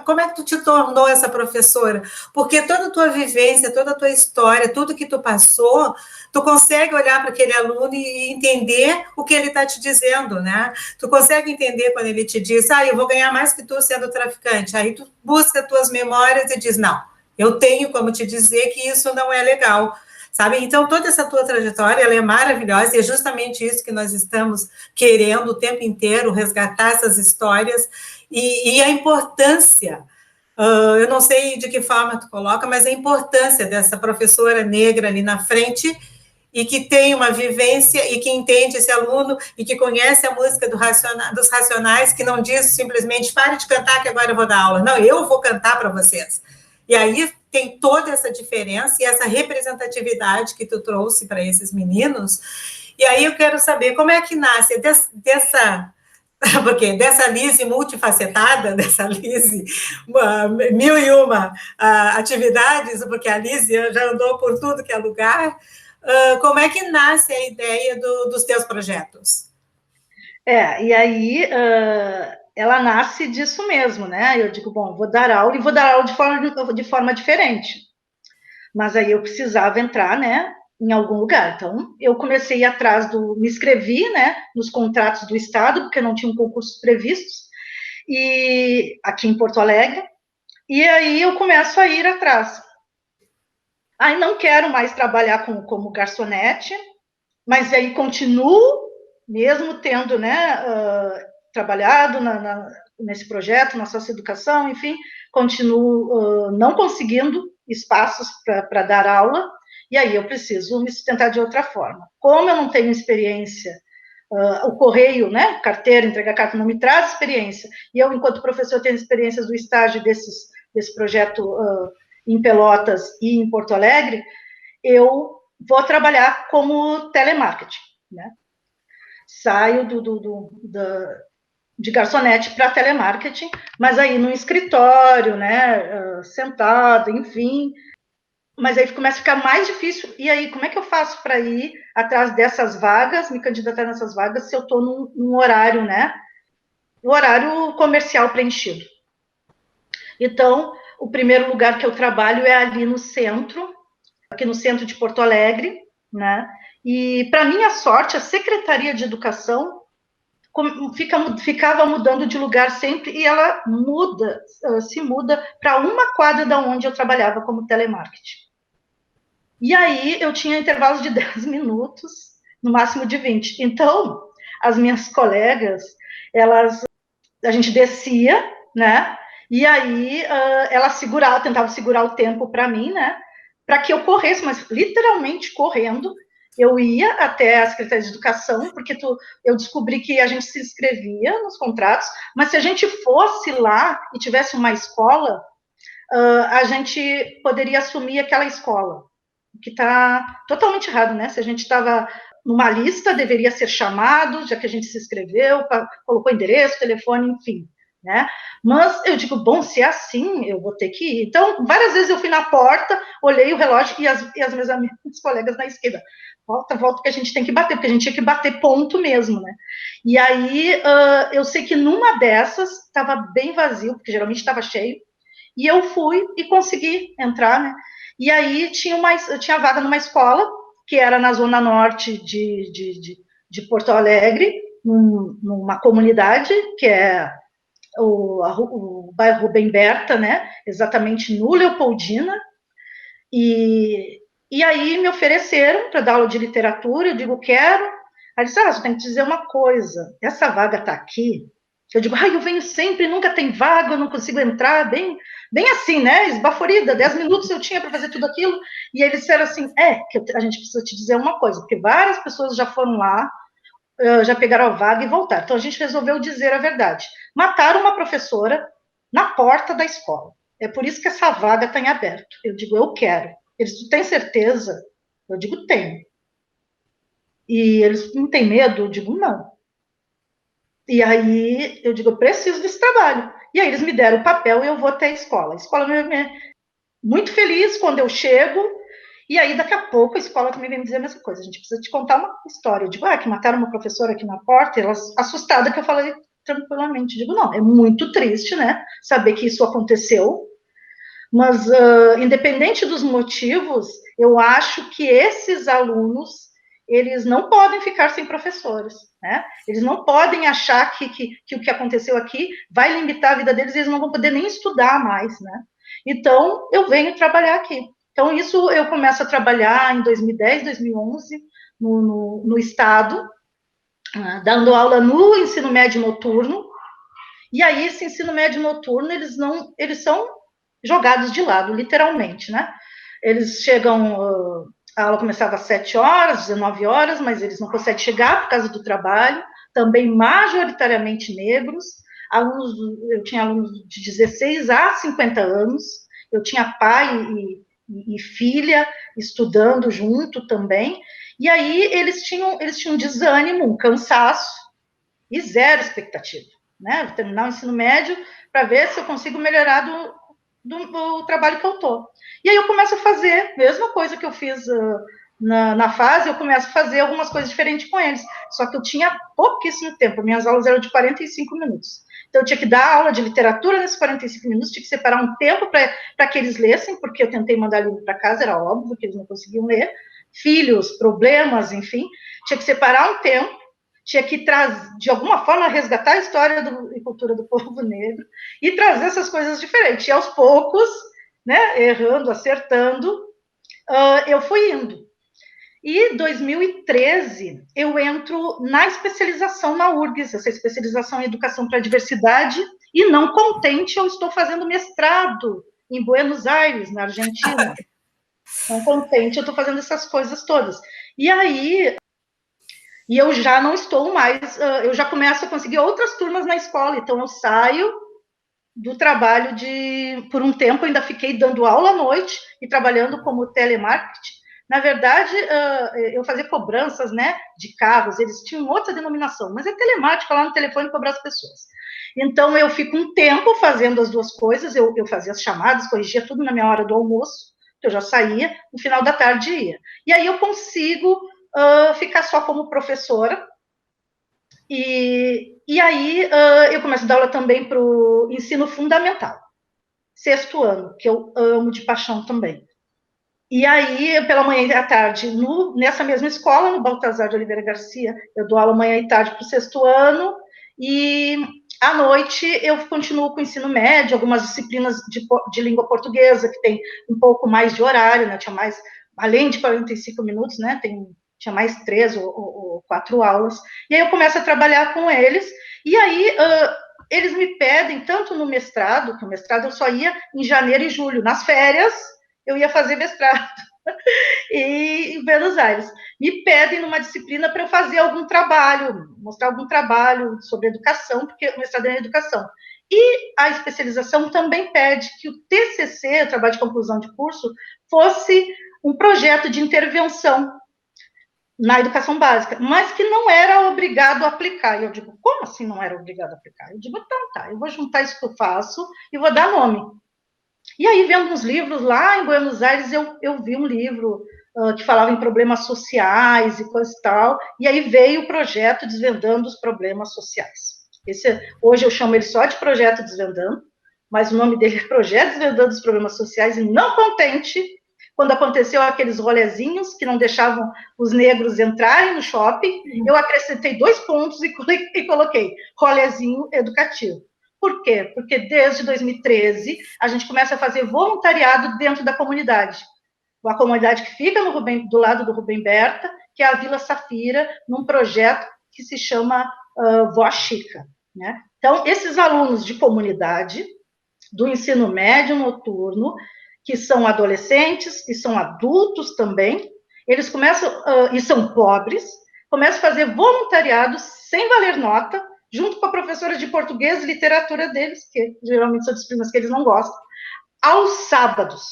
como é que tu te tornou essa professora? Porque toda a tua vivência, toda a tua história, tudo que tu passou, tu consegue olhar para aquele aluno e entender o que ele está te dizendo, né? Tu consegue entender quando ele te diz, eu vou ganhar mais que tu sendo traficante, aí tu busca as tuas memórias e diz, não, eu tenho como te dizer que isso não é legal, sabe? Então, toda essa tua trajetória, ela é maravilhosa, e é justamente isso que nós estamos querendo o tempo inteiro, resgatar essas histórias, e a importância, eu não sei de que forma tu coloca, mas a importância dessa professora negra ali na frente, e que tem uma vivência, e que entende esse aluno, e que conhece a música dos Racionais, que não diz simplesmente, pare de cantar que agora eu vou dar aula. Não, eu vou cantar para vocês. E aí tem toda essa diferença e essa representatividade que tu trouxe para esses meninos. E aí eu quero saber como é que nasce porque dessa Lise multifacetada, dessa Lise mil e uma atividades, porque a Lise já andou por tudo que é lugar, como é que nasce a ideia dos teus projetos?
E aí ela nasce disso mesmo, né? Eu digo, bom, vou dar aula, e vou dar aula de forma diferente. Mas aí eu precisava entrar, né, em algum lugar. Então, eu comecei a ir atrás me inscrevi, né, nos contratos do Estado, porque não tinham concursos previstos, e aqui em Porto Alegre, e aí eu começo a ir atrás. Aí não quero mais trabalhar como garçonete, mas aí continuo, mesmo tendo, né, trabalhado nesse projeto, na socioeducação, enfim, continuo não conseguindo espaços para dar aula, e aí eu preciso me sustentar de outra forma. Como eu não tenho experiência, o correio, né, carteira, entregar carta não me traz experiência, e eu, enquanto professor, tenho experiências do estágio desse projeto em Pelotas e em Porto Alegre, eu vou trabalhar como telemarketing, né? Saio de garçonete para telemarketing, mas aí no escritório, né, sentado, enfim, mas aí começa a ficar mais difícil, e aí como é que eu faço para ir atrás dessas vagas, me candidatar nessas vagas, se eu estou num horário, né, no horário comercial preenchido. Então, o primeiro lugar que eu trabalho é ali no centro, aqui no centro de Porto Alegre, né, e para minha sorte, a Secretaria de Educação ficava mudando de lugar sempre, e ela se muda para uma quadra da onde eu trabalhava como telemarketing. E aí eu tinha intervalos de 10 minutos, no máximo de 20. Então, as minhas colegas, a gente descia, né? E aí elas tentavam segurar o tempo para mim, né? Para que eu corresse, mas literalmente correndo. Eu ia até a Secretaria de Educação, porque eu descobri que a gente se inscrevia nos contratos, mas se a gente fosse lá e tivesse uma escola, a gente poderia assumir aquela escola, o que está totalmente errado, né? Se a gente estava numa lista, deveria ser chamado, já que a gente se inscreveu, colocou endereço, telefone, enfim, né? Mas eu digo, bom, se é assim, eu vou ter que ir. Então, várias vezes eu fui na porta, olhei o relógio e as minhas colegas na esquerda, volta, que a gente tem que bater, porque a gente tinha que bater ponto mesmo, né? E aí, eu sei que numa dessas, estava bem vazio, porque geralmente estava cheio, e eu fui e consegui entrar, né? E aí tinha vaga numa escola, que era na zona norte de Porto Alegre, numa comunidade, que é o bairro Rubem Berta, né, exatamente no Leopoldina, e aí me ofereceram para dar aula de literatura, eu digo, quero. Aí disse, você tem que dizer uma coisa, essa vaga está aqui. Eu digo, eu venho sempre, nunca tem vaga, eu não consigo entrar, bem assim, né, esbaforida, 10 minutos eu tinha para fazer tudo aquilo, e eles disseram assim, que a gente precisa te dizer uma coisa, porque várias pessoas já foram lá, já pegaram a vaga e voltaram. Então a gente resolveu dizer a verdade. Mataram uma professora na porta da escola. É por isso que essa vaga está em aberto. Eu digo, eu quero. Eles, tu tem certeza? Eu digo, tenho. E eles, não tem medo? Eu digo, não. E aí eu digo, eu preciso desse trabalho. E aí eles me deram o papel e eu vou até a escola. A escola me muito feliz quando eu chego, e aí daqui a pouco a escola também vem me dizer a mesma coisa, a gente precisa te contar uma história. Eu digo, que mataram uma professora aqui na porta, e ela assustada que eu falei tranquilamente. Eu digo, não, é muito triste, né, saber que isso aconteceu, mas independente dos motivos, eu acho que esses alunos, eles não podem ficar sem professores, né? Eles não podem achar que o que aconteceu aqui vai limitar a vida deles, eles não vão poder nem estudar mais, né? Então, eu venho trabalhar aqui. Então, isso eu começo a trabalhar em 2010, 2011, no Estado, dando aula no ensino médio noturno, e aí esse ensino médio noturno, eles são jogados de lado, literalmente, né? Eles chegam, a aula começava às 7 horas, 19 horas, mas eles não conseguem chegar por causa do trabalho, também majoritariamente negros, eu tinha alunos de 16 a 50 anos, eu tinha pai e filha estudando junto também, e aí eles tinham desânimo, um cansaço e zero expectativa, né? Vou terminar o ensino médio para ver se eu consigo melhorar do trabalho que eu estou. E aí eu começo a fazer, mesma coisa que eu fiz na fase, eu começo a fazer algumas coisas diferentes com eles. Só que eu tinha pouquíssimo tempo, minhas aulas eram de 45 minutos. Então eu tinha que dar aula de literatura nesses 45 minutos, tinha que separar um tempo para que eles lessem, porque eu tentei mandar livro para casa, era óbvio que eles não conseguiam ler. Filhos, problemas, enfim, tinha que separar um tempo, tinha que de alguma forma resgatar a história e cultura do povo negro e trazer essas coisas diferentes. E aos poucos, né, errando, acertando, eu fui indo. E em 2013 eu entro na especialização na URGS, essa especialização em educação para a diversidade, e não contente, eu estou fazendo mestrado em Buenos Aires, na Argentina. Não contente, eu estou fazendo essas coisas todas. E aí e eu já não estou mais, eu já começo a conseguir outras turmas na escola, então eu saio do trabalho por um tempo, ainda fiquei dando aula à noite e trabalhando como telemarketing. Na verdade, eu fazia cobranças, né, de carros, eles tinham outra denominação, mas é telemática, lá no telefone cobrar as pessoas. Então, eu fico um tempo fazendo as duas coisas, eu fazia as chamadas, corrigia tudo na minha hora do almoço, eu já saía, no final da tarde ia. E aí eu consigo ficar só como professora, e aí eu começo a dar aula também para o ensino fundamental, 6º ano, que eu amo de paixão também. E aí, pela manhã e à tarde, nessa mesma escola, no Baltazar de Oliveira Garcia, eu dou aula manhã e tarde para o 6º ano, e à noite eu continuo com o ensino médio, algumas disciplinas de língua portuguesa, que tem um pouco mais de horário, né, tinha mais, além de 45 minutos, né, tinha mais 3 ou 4 aulas, e aí eu começo a trabalhar com eles, e aí eles me pedem, tanto no mestrado, que o mestrado eu só ia em janeiro e julho, nas férias eu ia fazer mestrado e em Buenos Aires, me pedem numa disciplina para eu fazer algum trabalho, mostrar algum trabalho sobre educação, porque o mestrado é em educação. E a especialização também pede que o TCC, o trabalho de conclusão de curso, fosse um projeto de intervenção na educação básica, mas que não era obrigado a aplicar. E eu digo, como assim não era obrigado a aplicar? Eu digo, então tá, eu vou juntar isso que eu faço e vou dar nome. E aí, vendo uns livros lá em Buenos Aires, eu vi um livro que falava em problemas sociais e coisa e tal, e aí veio o projeto Desvendando os Problemas Sociais. Hoje eu chamo ele só de Projeto Desvendando, mas o nome dele é Projeto Desvendando os Problemas Sociais, e não contente, quando aconteceu aqueles rolezinhos que não deixavam os negros entrarem no shopping, eu acrescentei 2 pontos e coloquei rolezinho educativo. Por quê? Porque desde 2013 a gente começa a fazer voluntariado dentro da comunidade. A comunidade que fica do lado do Rubem Berta, que é a Vila Safira, num projeto que se chama Vó Chica, né? Então, esses alunos de comunidade, do ensino médio noturno, que são adolescentes, que são adultos também, eles começam, e são pobres, começam a fazer voluntariado sem valer nota, junto com a professora de português e literatura deles, que geralmente são disciplinas que eles não gostam, aos sábados.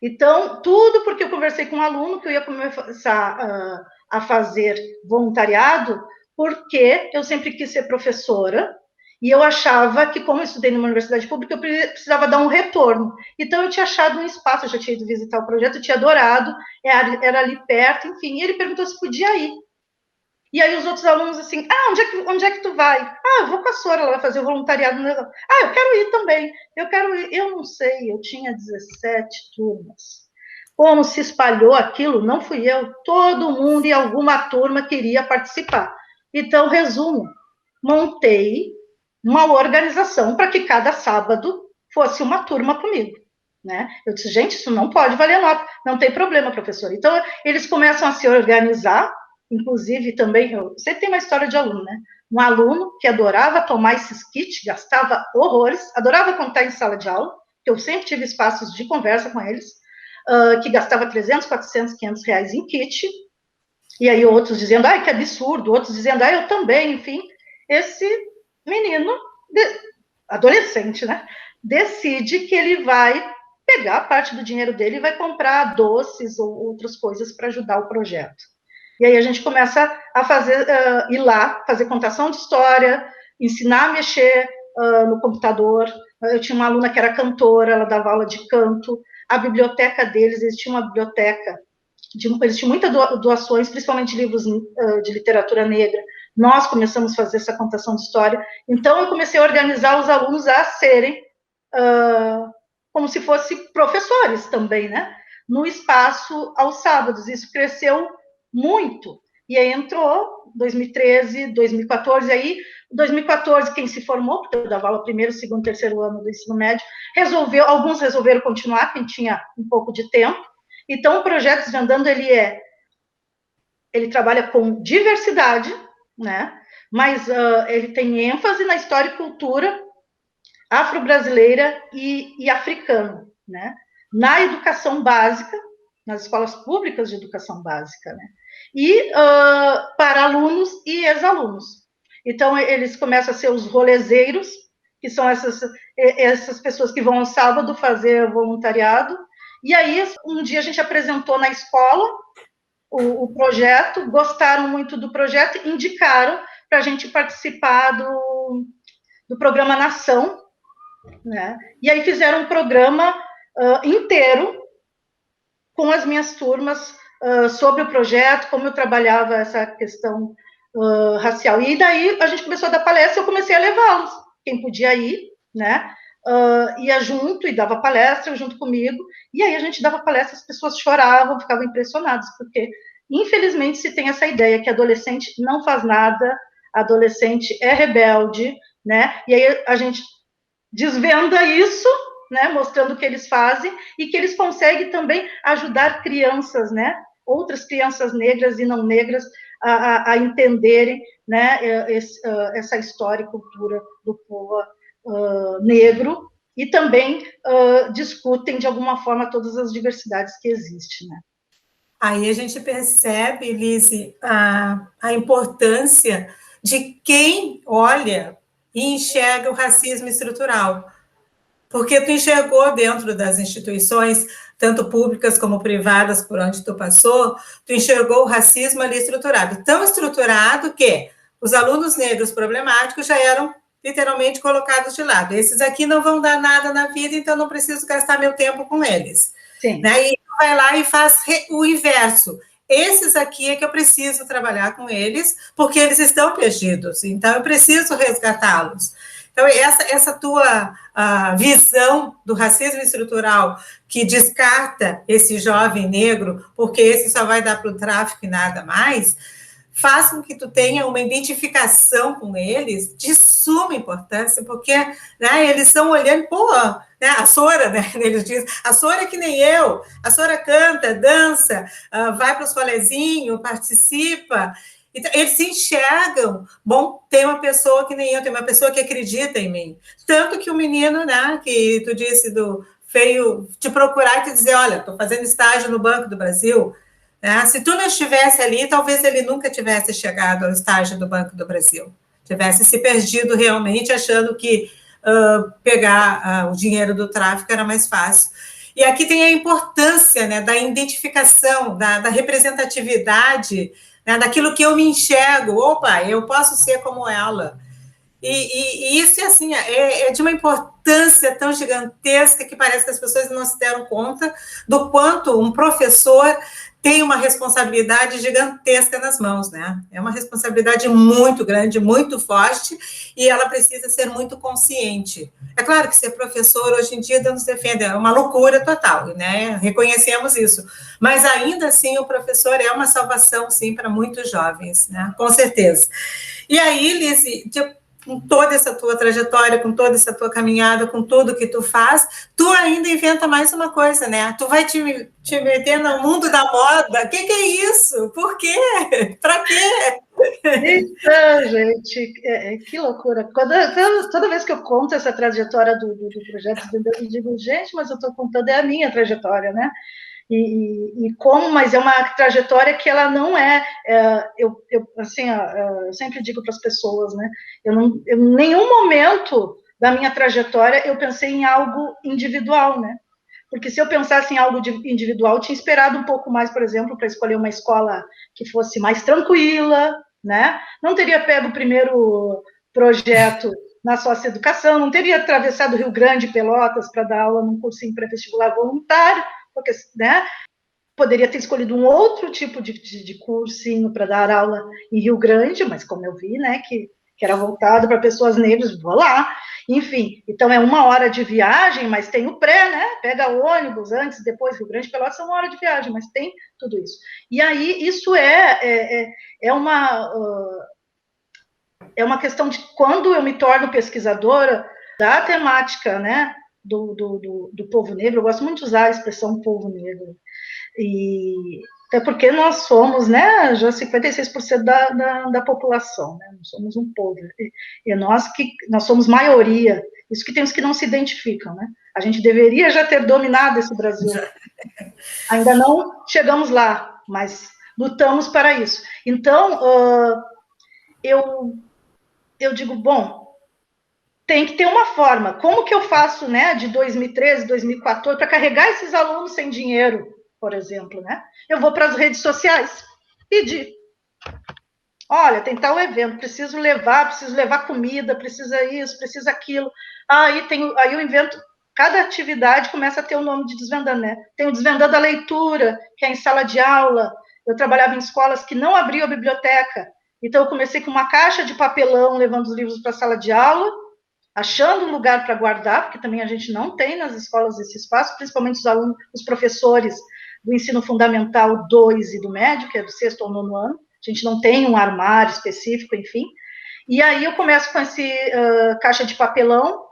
Então, tudo porque eu conversei com um aluno que eu ia começar a fazer voluntariado, porque eu sempre quis ser professora, e eu achava que, como eu estudei numa universidade pública, eu precisava dar um retorno. Então, eu tinha achado um espaço, eu já tinha ido visitar o projeto, eu tinha adorado, era ali perto, enfim, e ele perguntou se podia ir. E aí os outros alunos assim, onde é que tu vai? Eu vou com a Sora, ela vai fazer o voluntariado. Eu quero ir também, eu não sei, eu tinha 17 turmas. Como se espalhou aquilo, não fui eu, todo mundo em alguma turma queria participar. Então, resumo, montei uma organização para que cada sábado fosse uma turma comigo, né? Eu disse, gente, isso não pode valer nota, não tem problema, professor. Então, eles começam a se organizar, inclusive também, você tem uma história de aluno, né? Um aluno que adorava tomar esses kits, gastava horrores, adorava contar em sala de aula, que eu sempre tive espaços de conversa com eles, que gastava 300, 400, 500 reais em kit, e aí outros dizendo, que absurdo, outros dizendo, eu também, enfim. Esse menino, adolescente, né, decide que ele vai pegar parte do dinheiro dele e vai comprar doces ou outras coisas para ajudar o projeto. E aí a gente começa a fazer, ir lá, fazer contação de história, ensinar a mexer no computador. Eu tinha uma aluna que era cantora, ela dava aula de canto. A biblioteca deles, eles tinham uma biblioteca, eles tinham muitas doações, principalmente de livros de literatura negra. Nós começamos a fazer essa contação de história. Então, eu comecei a organizar os alunos a serem como se fossem professores também, né? No espaço aos sábados. Isso cresceu muito. E aí entrou 2013, 2014, aí 2014 quem se formou, porque eu dava aula primeiro, segundo, terceiro ano do ensino médio, alguns resolveram continuar, quem tinha um pouco de tempo. Então, o projeto Desvendando, ele trabalha com diversidade, né? Mas ele tem ênfase na história e cultura afro-brasileira e africana, né? Na educação básica, nas escolas públicas de educação básica, né? E para alunos e ex-alunos. Então, eles começam a ser os rolezeiros, que são essas pessoas que vão ao sábado fazer voluntariado. E aí, um dia a gente apresentou na escola o projeto, gostaram muito do projeto, indicaram para a gente participar do programa Nação, né? E aí fizeram um programa inteiro com as minhas turmas sobre o projeto, como eu trabalhava essa questão racial. E daí a gente começou a dar palestra, eu comecei a levá-los, quem podia ir, né? Ia junto e dava palestra junto comigo, e aí a gente dava palestra, as pessoas choravam, ficavam impressionadas, porque, infelizmente, se tem essa ideia que adolescente não faz nada, adolescente é rebelde, né? E aí a gente desvenda isso, né? Mostrando o que eles fazem, e que eles conseguem também ajudar crianças, né? Outras crianças negras e não negras a entenderem, né? Essa história e cultura do povo negro, e também discutem, de alguma forma, todas as diversidades que existem, né?
Aí a gente percebe, Lise, a importância de quem olha e enxerga o racismo estrutural. Porque tu enxergou dentro das instituições, tanto públicas como privadas, por onde tu passou, tu enxergou o racismo ali estruturado. Tão estruturado que os alunos negros problemáticos já eram literalmente colocados de lado. Esses aqui não vão dar nada na vida, então não preciso gastar meu tempo com eles.
Sim.
Né? E vai lá e faz o inverso. Esses aqui é que eu preciso trabalhar com eles, porque eles estão perdidos, então eu preciso resgatá-los. Então, essa tua visão do racismo estrutural, que descarta esse jovem negro, porque esse só vai dar para o tráfico e nada mais, faz com que tu tenha uma identificação com eles de suma importância, porque, né, eles estão olhando, pô, né, a Sora, né, eles dizem, a Sora é que nem eu, a Sora canta, dança, vai para os colezinhos, participa, então, eles se enxergam, bom, tem uma pessoa que nem eu, tem uma pessoa que acredita em mim, tanto que o menino, né, que tu disse veio te procurar e te dizer, olha, estou fazendo estágio no Banco do Brasil, né? Se tu não estivesse ali, talvez ele nunca tivesse chegado ao estágio do Banco do Brasil, tivesse se perdido realmente, achando que pegar o dinheiro do tráfico era mais fácil. E aqui tem a importância, né, da identificação, da representatividade, né, daquilo que eu me enxergo. Opa, eu posso ser como ela. E isso, assim, é de uma importância tão gigantesca que parece que as pessoas não se deram conta do quanto um professor tem uma responsabilidade gigantesca nas mãos, né? É uma responsabilidade muito grande, muito forte, e ela precisa ser muito consciente. É claro que ser professor, hoje em dia, nos defende, é uma loucura total, né? Reconhecemos isso. Mas, ainda assim, o professor é uma salvação, sim, para muitos jovens, né? Com certeza. E aí, Liz, com toda essa tua trajetória, com toda essa tua caminhada, com tudo que tu faz, tu ainda inventa mais uma coisa, né? Tu vai te meter no mundo da moda. O que é isso? Por quê? Para quê?
Então, gente, que loucura. Toda vez que eu conto essa trajetória do projeto Desvendando, eu digo, gente, mas eu estou contando a minha trajetória, né? Mas é uma trajetória que ela não eu sempre digo para as pessoas, né, em nenhum momento da minha trajetória eu pensei em algo individual, né, porque se eu pensasse em algo individual, eu tinha esperado um pouco mais, por exemplo, para escolher uma escola que fosse mais tranquila, né, não teria pego o primeiro projeto na socioeducação, não teria atravessado o Rio Grande, Pelotas, para dar aula num cursinho pré-vestibular voluntário, porque, né, poderia ter escolhido um outro tipo de cursinho para dar aula em Rio Grande, mas como eu vi, né, que era voltado para pessoas negras, vou lá. Enfim, então é 1 hora de viagem, mas tem o pré, né, pega ônibus antes, depois, Rio Grande, Pelotas são 1 hora de viagem, mas tem tudo isso. E aí, isso é uma questão de quando eu me torno pesquisadora da temática, né, do povo negro, eu gosto muito de usar a expressão povo negro, e até porque nós somos, né, já 56% da população, né, nós somos um povo, e nós somos maioria, isso que tem os que não se identificam, né, a gente deveria já ter dominado esse Brasil, ainda não chegamos lá, mas lutamos para isso. Então, eu digo, bom, tem que ter uma forma. Como que eu faço, né, de 2013, 2014, para carregar esses alunos sem dinheiro, por exemplo, né? Eu vou para as redes sociais pedir. Olha, tem tal evento, preciso levar comida, precisa isso, precisa aquilo. Aí eu invento, cada atividade começa a ter o nome de Desvendando, né? Tem o Desvendando a Leitura, que é em sala de aula. Eu trabalhava em escolas que não abriam a biblioteca. Então, eu comecei com uma caixa de papelão, levando os livros para a sala de aula, achando um lugar para guardar, porque também a gente não tem nas escolas esse espaço, principalmente os alunos, os professores do ensino fundamental 2 e do médio, que é do 6º ao 9º ano, a gente não tem um armário específico, enfim, e aí eu começo com esse caixa de papelão,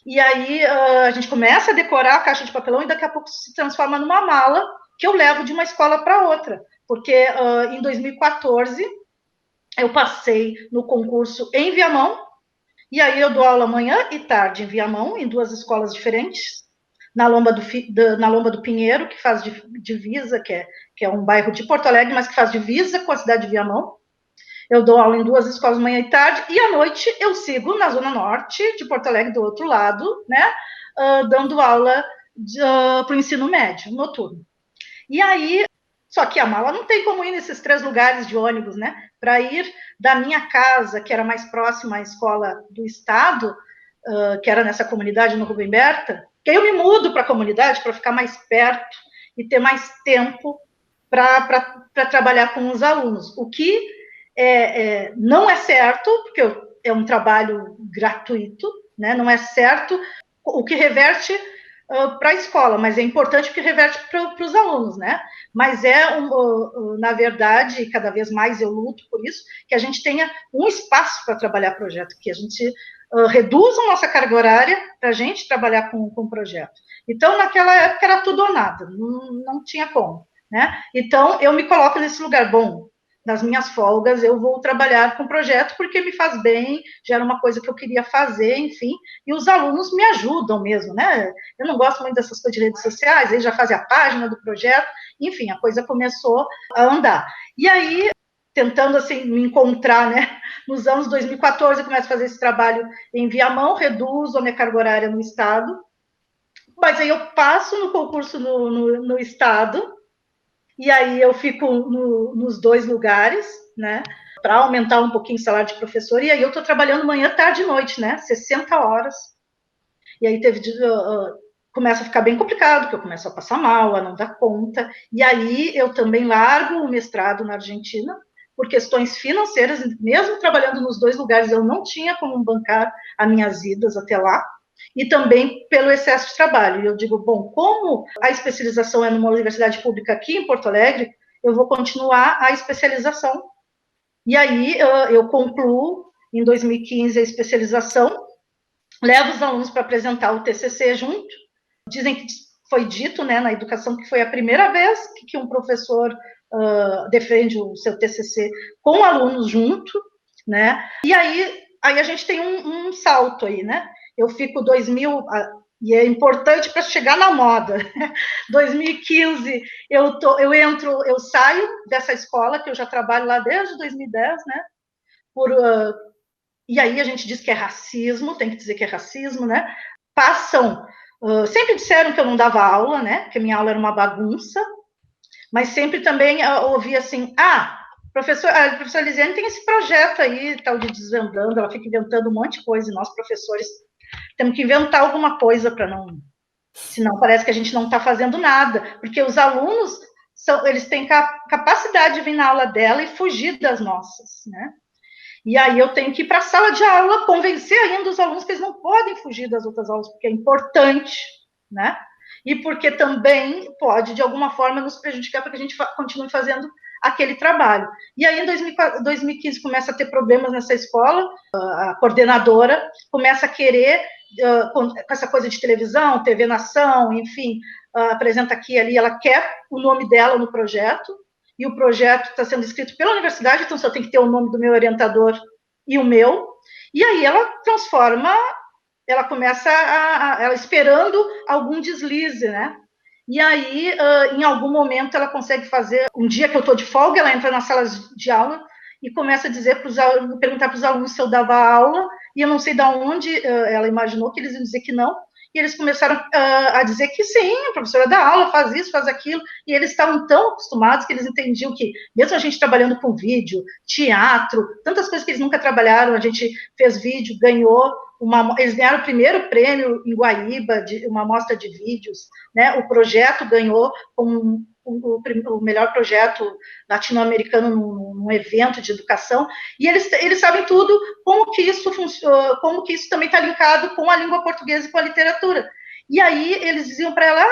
e aí a gente começa a decorar a caixa de papelão, e daqui a pouco se transforma numa mala, que eu levo de uma escola para outra, porque em 2014, eu passei no concurso em Viamão, e aí eu dou aula manhã e tarde em Viamão, em 2 escolas diferentes, na Lomba do Pinheiro, que faz divisa, que é um bairro de Porto Alegre, mas que faz divisa com a cidade de Viamão. Eu dou aula em 2 escolas manhã e tarde, e à noite eu sigo na Zona Norte de Porto Alegre, do outro lado, né, dando aula para o ensino médio, noturno. E aí, só que a mala não tem como ir nesses 3 lugares de ônibus, né? Para ir da minha casa, que era mais próxima à escola do estado, que era nessa comunidade no Rubem Berta, que aí eu me mudo para a comunidade para ficar mais perto e ter mais tempo para trabalhar com os alunos. O que não é certo, porque é um trabalho gratuito, né? Não é certo, o que reverte para a escola, mas é importante porque reverte para os alunos, né? Mas na verdade, cada vez mais eu luto por isso, que a gente tenha um espaço para trabalhar projeto, que a gente reduza a nossa carga horária para a gente trabalhar com projeto. Então, naquela época era tudo ou nada, não tinha como, né? Então, eu me coloco nesse lugar, bom, nas minhas folgas eu vou trabalhar com projeto porque me faz bem, já era uma coisa que eu queria fazer, enfim, e os alunos me ajudam mesmo, né? Eu não gosto muito dessas coisas de redes sociais, eles já fazem a página do projeto, enfim, a coisa começou a andar. E aí, tentando, assim, me encontrar, né? Nos anos 2014, eu começo a fazer esse trabalho em Viamão, reduzo a minha carga horária no Estado, mas aí eu passo no concurso no Estado, e aí eu fico nos 2 lugares, né, para aumentar um pouquinho o salário de professor, e aí eu estou trabalhando manhã, tarde e noite, né, 60 horas, e aí começa a ficar bem complicado, porque eu começo a passar mal, a não dar conta, e aí eu também largo o mestrado na Argentina, por questões financeiras, mesmo trabalhando nos 2 lugares, eu não tinha como bancar as minhas idas até lá, e também pelo excesso de trabalho. E eu digo, bom, como a especialização é numa universidade pública aqui em Porto Alegre, eu vou continuar a especialização. E aí eu concluo, em 2015, a especialização, levo os alunos para apresentar o TCC junto. Dizem que foi dito, né, na educação, que foi a primeira vez que um professor defende o seu TCC com alunos junto, né? E aí a gente tem um salto aí, né? Eu fico 2000, e é importante para chegar na moda. 2015, eu saio dessa escola, que eu já trabalho lá desde 2010, né? E aí a gente diz que é racismo, tem que dizer que é racismo, né? Sempre disseram que eu não dava aula, né? Que a minha aula era uma bagunça, mas sempre também ouvi assim, a professora Lisiane tem esse projeto aí, tal de Desvendando, ela fica inventando um monte de coisa, e nós, professores, temos que inventar alguma coisa para não... Senão parece que a gente não está fazendo nada, porque os alunos, eles têm capacidade de vir na aula dela e fugir das nossas, né? E aí eu tenho que ir para a sala de aula, convencer ainda os alunos que eles não podem fugir das outras aulas, porque é importante, né? E porque também pode, de alguma forma, nos prejudicar para que a gente continue fazendo aquele trabalho. E aí, em 2015, começa a ter problemas nessa escola, a coordenadora começa a querer, com essa coisa de televisão, TV Nação, enfim, apresenta aqui e ali, ela quer o nome dela no projeto, e o projeto está sendo escrito pela universidade, então só tem que ter o nome do meu orientador e o meu, e aí ela transforma, ela começa ela esperando algum deslize, né? E aí, em algum momento, ela consegue fazer, um dia que eu estou de folga, ela entra nas salas de aula e começa a dizer para os alunos, perguntar para os alunos se eu dava aula, e eu não sei de onde ela imaginou que eles iam dizer que não, e eles começaram a dizer que sim, a professora dá aula, faz isso, faz aquilo, e eles estavam tão acostumados que eles entendiam que, mesmo a gente trabalhando com vídeo, teatro, tantas coisas que eles nunca trabalharam, a gente fez vídeo, ganhou, eles ganharam o primeiro prêmio em Guaíba, de uma mostra de vídeos, né? O projeto ganhou o melhor projeto latino-americano num evento de educação, e eles sabem tudo, como que isso também está linkado com a língua portuguesa e com a literatura. E aí eles diziam para ela,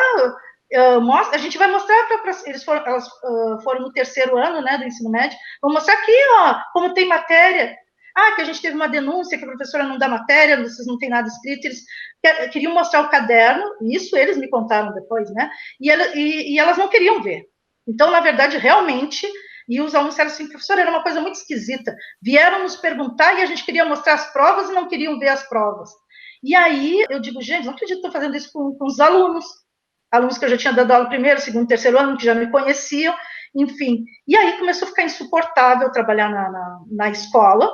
a gente vai mostrar elas foram no 3º ano, né, do ensino médio, vamos mostrar aqui, ó, como tem matéria. Que a gente teve uma denúncia que a professora não dá matéria, vocês não têm nada escrito, eles queriam mostrar o caderno, isso eles me contaram depois, né? E elas não queriam ver. Então, na verdade, realmente, e os alunos disseram assim, professora, era uma coisa muito esquisita. Vieram nos perguntar e a gente queria mostrar as provas e não queriam ver as provas. E aí, eu digo, gente, não acredito que estou fazendo isso com os alunos que eu já tinha dado aula 1º, 2º, 3º ano, que já me conheciam, enfim. E aí começou a ficar insuportável trabalhar na escola,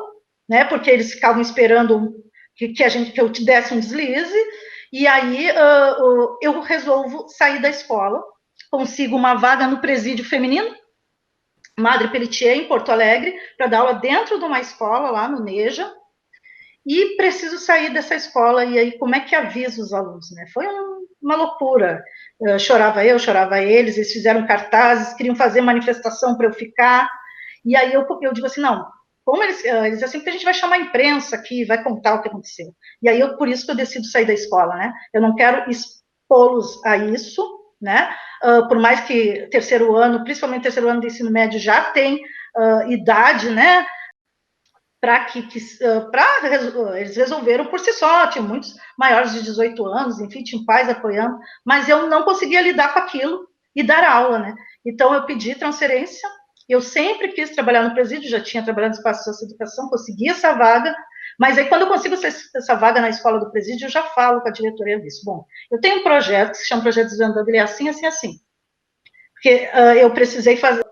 né, porque eles ficavam esperando que eu te desse um deslize, e aí eu resolvo sair da escola, consigo uma vaga no presídio feminino, Madre Pelletier, em Porto Alegre, para dar aula dentro de uma escola, lá no Neja, e preciso sair dessa escola, e aí como é que aviso os alunos, né? Foi uma loucura, chorava eles fizeram cartazes, queriam fazer manifestação para eu ficar, e aí eu digo assim, não, como eles assim, que a gente vai chamar a imprensa aqui, vai contar o que aconteceu. E aí, por isso que eu decido sair da escola, né? Eu não quero expô-los a isso, né? Por mais que terceiro ano, principalmente terceiro ano de ensino médio, já tem idade, né? Para eles resolveram por si só, tinha muitos maiores de 18 anos, enfim, tinha pais apoiando, mas eu não conseguia lidar com aquilo e dar aula, né? Então, eu pedi transferência, eu sempre quis trabalhar no presídio, já tinha trabalhado no espaço de socioeducação, consegui essa vaga, mas aí, quando eu consigo essa vaga na escola do presídio, eu já falo com a diretoria disso. Bom, eu tenho um projeto que se chama Projeto Desvendando, ele é assim, assim, assim. Porque eu precisei fazer,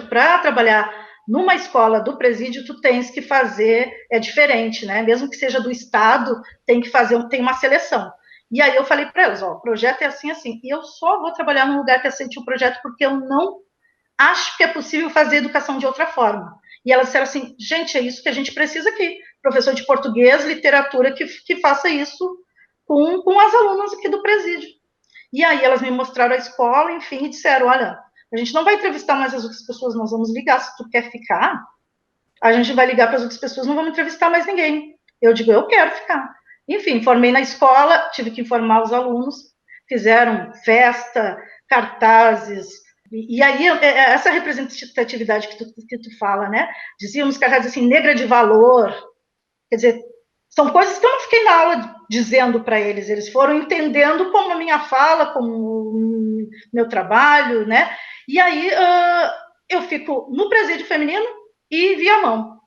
para trabalhar numa escola do presídio, tu tens que fazer, é diferente, né? Mesmo que seja do Estado, tem que fazer, tem uma seleção. E aí eu falei para eles, ó, o projeto é assim, assim, e eu só vou trabalhar num lugar que aceite o projeto porque eu não acho que é possível fazer educação de outra forma. E elas disseram assim, gente, é isso que a gente precisa aqui, professor de português, literatura, que faça isso com as alunas aqui do presídio. E aí elas me mostraram a escola, enfim, e disseram, olha, a gente não vai entrevistar mais as outras pessoas, nós vamos ligar, se tu quer ficar, a gente vai ligar para as outras pessoas, não vamos entrevistar mais ninguém. Eu digo, eu quero ficar. Enfim, formei na escola, tive que informar os alunos, fizeram festa, cartazes, e aí essa representatividade que tu fala, né, dizíamos cartazes assim, negra de valor, quer dizer, são coisas que eu não fiquei na aula dizendo para eles, eles foram entendendo como a minha fala, como o meu trabalho, né? E aí eu fico no presídio feminino e Viamão,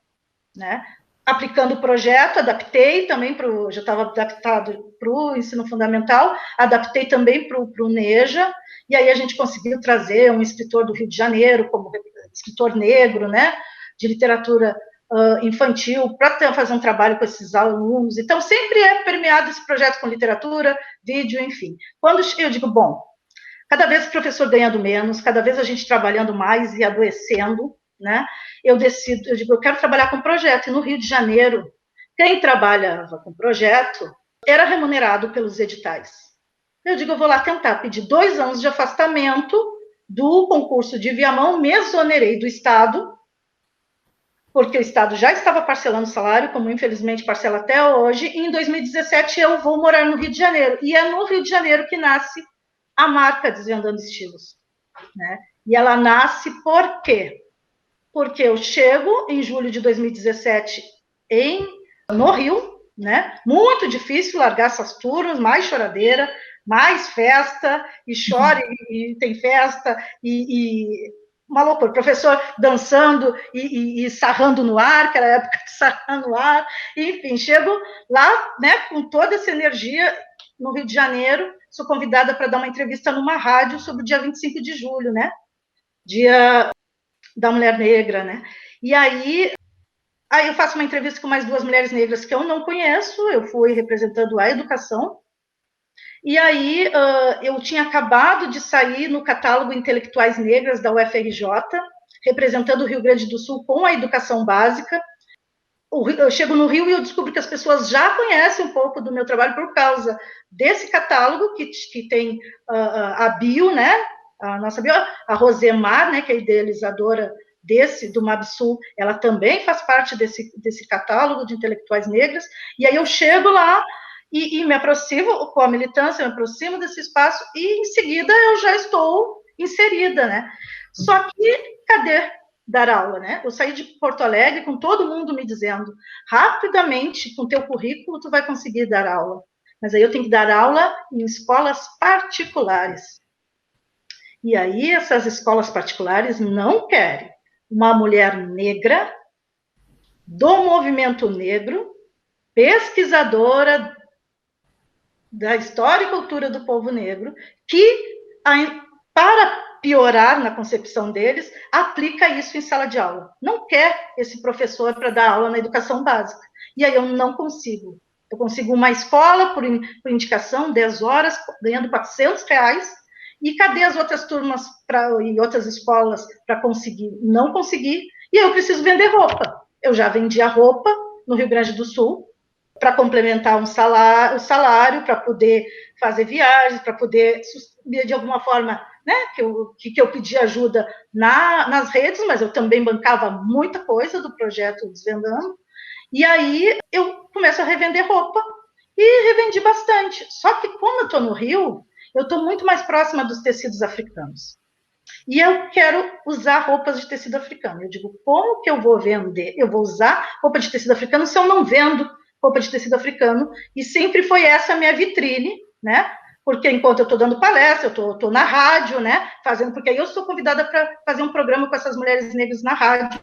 né? Aplicando o projeto, adaptei também já estava adaptado para o ensino fundamental, adaptei também para o NEJA, e aí a gente conseguiu trazer um escritor do Rio de Janeiro, como escritor negro, né? De literatura infantil, para fazer um trabalho com esses alunos. Então, sempre é permeado esse projeto com literatura, vídeo, enfim. Quando eu digo, bom, cada vez o professor ganhando menos, cada vez a gente trabalhando mais e adoecendo, né? Eu digo, eu quero trabalhar com projeto. E no Rio de Janeiro, quem trabalhava com projeto era remunerado pelos editais. Eu digo, eu vou lá tentar pedir 2 anos de afastamento do concurso de Viamão, me exonerei do Estado, porque o Estado já estava parcelando o salário, como infelizmente parcela até hoje, e em 2017 eu vou morar no Rio de Janeiro. E é no Rio de Janeiro que nasce a marca Desvendando Estilos, né? E ela nasce por quê? Porque eu chego em julho de 2017 no Rio, né? Muito difícil largar essas turmas, mais choradeira, mais festa, e chora e tem festa, e uma loucura, professor dançando e sarrando no ar, que era a época de sarrar no ar, enfim, chego lá, né, com toda essa energia no Rio de Janeiro, sou convidada para dar uma entrevista numa rádio sobre o dia 25 de julho, né, dia da mulher negra, né, e aí eu faço uma entrevista com mais 2 mulheres negras que eu não conheço, eu fui representando a educação, e aí eu tinha acabado de sair no catálogo Intelectuais Negras da UFRJ, representando o Rio Grande do Sul com a educação básica. Eu chego no Rio e eu descubro que as pessoas já conhecem um pouco do meu trabalho por causa desse catálogo que tem a bio, né? A nossa bio, a Rosemar, né? Que é idealizadora do Mabsul, ela também faz parte desse catálogo de intelectuais negras. E aí eu chego lá e me aproximo com a militância, me aproximo desse espaço e em seguida eu já estou inserida, né? Só que cadê dar aula, né? Eu saí de Porto Alegre com todo mundo me dizendo, rapidamente, com teu currículo, tu vai conseguir dar aula. Mas aí eu tenho que dar aula em escolas particulares. E aí essas escolas particulares não querem uma mulher negra, do movimento negro, pesquisadora da história e cultura do povo negro, que, para piorar na concepção deles, aplica isso em sala de aula. Não quer esse professor para dar aula na educação básica. E aí eu não consigo. Eu consigo uma escola por indicação, 10 horas, ganhando R$400, e cadê as outras turmas e outras escolas para conseguir? Não consegui, e aí eu preciso vender roupa. Eu já vendia roupa no Rio Grande do Sul, para complementar o salário, para poder fazer viagens, para poder, de alguma forma, né, que eu pedi ajuda nas redes, mas eu também bancava muita coisa do projeto Desvendando, e aí eu começo a revender roupa, e revendi bastante. Só que como eu estou no Rio, Eu estou muito mais próxima dos tecidos africanos. E eu quero usar roupas de tecido africano. Eu digo, como que eu vou vender? Eu vou usar roupa de tecido africano se eu não vendo roupa de tecido africano? E sempre foi essa a minha vitrine, né? Porque enquanto eu estou dando palestra, eu estou na rádio, né? Fazendo, porque aí eu sou convidada para fazer um programa com essas mulheres negras na rádio,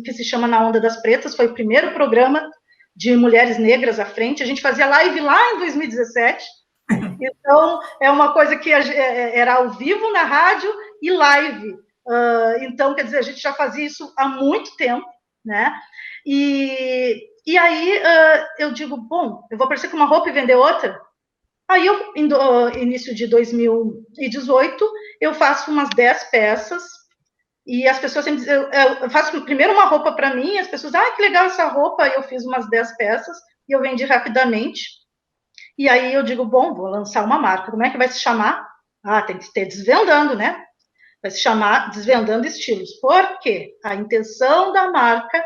que se chama Na Onda das Pretas. Foi o primeiro programa de mulheres negras à frente. A gente fazia live lá em 2017. Então, é uma coisa que era ao vivo na rádio e live. Então, quer dizer, a gente já fazia isso há muito tempo, né? E aí eu digo, bom, eu vou aparecer com uma roupa e vender outra? Aí, início de 2018, eu faço umas 10 peças, e as pessoas sempre dizem, eu faço primeiro uma roupa para mim, as pessoas, que legal essa roupa, aí eu fiz umas 10 peças, e eu vendi rapidamente. E aí eu digo, bom, vou lançar uma marca. Como é que vai se chamar? Tem que ter Desvendando, né? Vai se chamar Desvendando Estilos. Por quê? A intenção da marca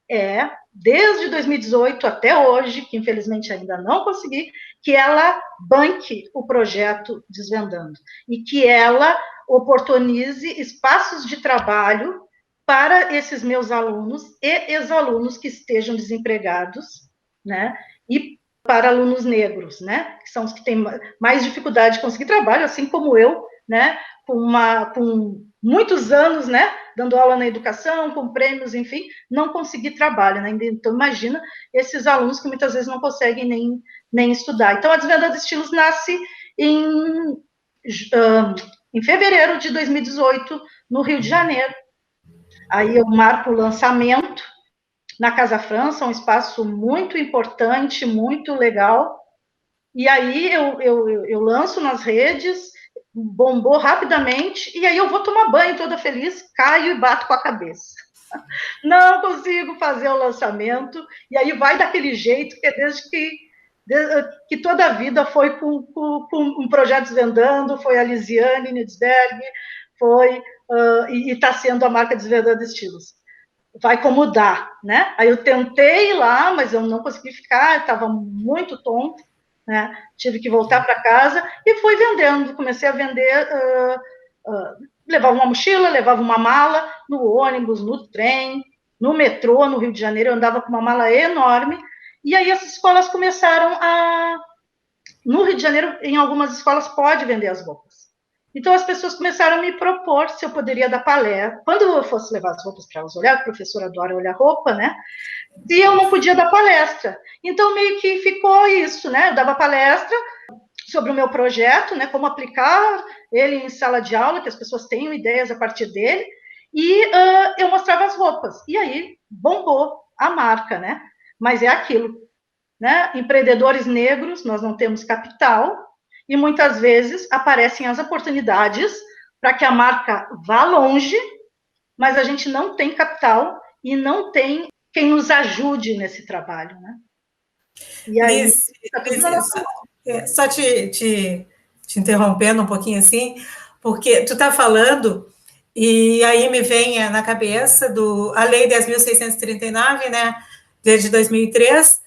é, desde 2018 até hoje, que infelizmente ainda não consegui, que ela banque o projeto Desvendando e que ela oportunize espaços de trabalho para esses meus alunos e ex-alunos que estejam desempregados, né? E para alunos negros, né, que são os que têm mais dificuldade de conseguir trabalho, assim como eu, né, com muitos anos, né, dando aula na educação, com prêmios, enfim, não consegui trabalho, né, então imagina esses alunos que muitas vezes não conseguem nem estudar. Então, a Desvendando Estilos nasce em fevereiro de 2018, no Rio de Janeiro. Aí eu marco o lançamento na Casa França, um espaço muito importante, muito legal. E aí eu lanço nas redes, bombou rapidamente, e aí eu vou tomar banho toda feliz, caio e bato com a cabeça. Não consigo fazer o lançamento, e aí vai daquele jeito que é desde que toda a vida foi com um projeto Desvendando, foi a Lisiane Nidsberg, e está sendo a marca Desvendando Estilos. Vai como dá, né? Aí eu tentei ir lá, mas eu não consegui ficar, estava muito tonto, né? Tive que voltar para casa e fui vendendo. Comecei a vender, levava uma mochila, levava uma mala no ônibus, no trem, no metrô, no Rio de Janeiro, eu andava com uma mala enorme. E aí as escolas começaram no Rio de Janeiro, em algumas escolas pode vender as roupas. Então, as pessoas começaram a me propor se eu poderia dar palestra. Quando eu fosse levar as roupas para elas olhar, a professora adora olhar roupa, né? E eu não podia dar palestra. Então, meio que ficou isso, né? Eu dava palestra sobre o meu projeto, né? Como aplicar ele em sala de aula, que as pessoas tenham ideias a partir dele. E eu mostrava as roupas. E aí, bombou a marca, né? Mas é aquilo, né? Empreendedores negros, nós não temos capital, e muitas vezes aparecem as oportunidades para que a marca vá longe, mas a gente não tem capital e não tem quem nos ajude nesse trabalho, né?
E aí, só te interrompendo um pouquinho assim, porque tu está falando, e aí me vem na cabeça a Lei 10.639, né, desde 2003,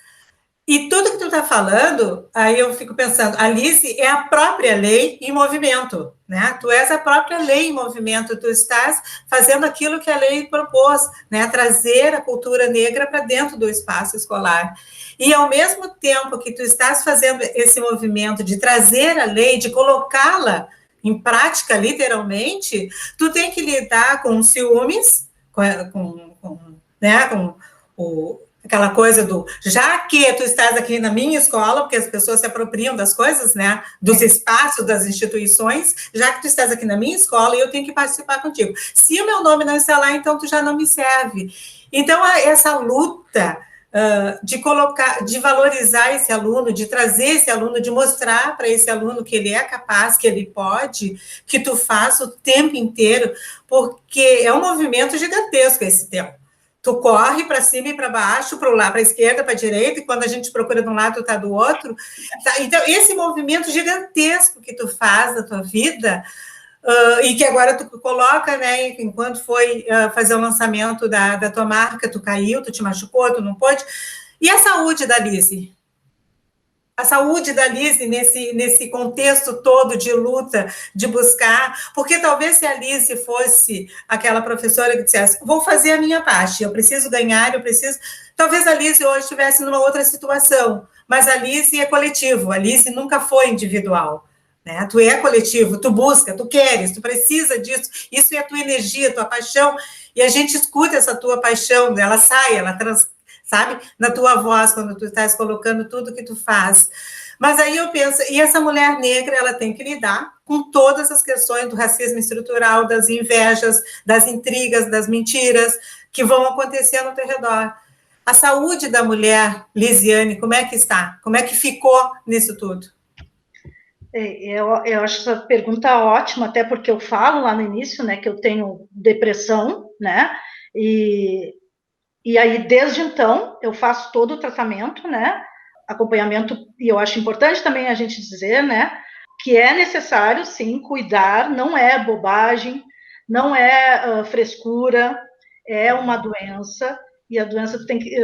e tudo que tu está falando, aí eu fico pensando, Alice é a própria lei em movimento, né? Tu és a própria lei em movimento, tu estás fazendo aquilo que a lei propôs, né? Trazer a cultura negra para dentro do espaço escolar. E ao mesmo tempo que tu estás fazendo esse movimento de trazer a lei, de colocá-la em prática, literalmente, tu tem que lidar com ciúmes, aquela coisa já que tu estás aqui na minha escola, porque as pessoas se apropriam das coisas, né, dos espaços, das instituições, já que tu estás aqui na minha escola e eu tenho que participar contigo. Se o meu nome não está lá, então tu já não me serve. Então, essa luta de valorizar esse aluno, de trazer esse aluno, de mostrar para esse aluno que ele é capaz, que ele pode, que tu faz o tempo inteiro, porque é um movimento gigantesco esse tempo. Tu corre para cima e para baixo, para lá, para a esquerda, para a direita, e quando a gente procura de um lado, tu está do outro. Tá? Então, esse movimento gigantesco que tu faz na tua vida, e que agora tu coloca, né, enquanto foi fazer o lançamento da tua marca, tu caiu, tu te machucou, tu não pôde. E a saúde da Alice? a saúde da Lise nesse contexto todo de luta, de buscar, porque talvez se a Lise fosse aquela professora que dissesse, vou fazer a minha parte, eu preciso ganhar, talvez a Lise hoje estivesse numa outra situação, mas a Lise é coletivo, a Lise nunca foi individual, né? Tu é coletivo, tu busca, tu queres, tu precisa disso, isso é a tua energia, a tua paixão, e a gente escuta essa tua paixão, ela sai, sabe, na tua voz, quando tu estás colocando tudo que tu faz. Mas aí eu penso, e essa mulher negra, ela tem que lidar com todas as questões do racismo estrutural, das invejas, das intrigas, das mentiras que vão acontecendo ao teu redor. A saúde da mulher, Lisiane, como é que está? Como é que ficou nisso tudo?
Eu acho essa pergunta ótima, até porque eu falo lá no início, né, que eu tenho depressão, né, e aí, desde então, eu faço todo o tratamento, né, acompanhamento, e eu acho importante também a gente dizer, né, que é necessário, sim, cuidar, não é bobagem, não é frescura, é uma doença, e a doença tu tem que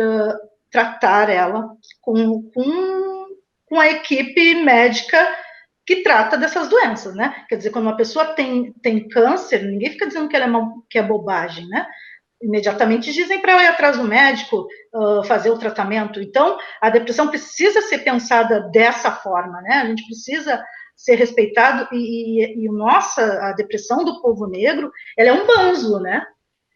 tratar ela com a equipe médica que trata dessas doenças, né? Quer dizer, quando uma pessoa tem câncer, ninguém fica dizendo que é bobagem, né? Imediatamente dizem para eu ir atrás do médico, fazer o tratamento. Então, a depressão precisa ser pensada dessa forma, né? A gente precisa ser respeitado, a depressão do povo negro, ela é um banzo, né?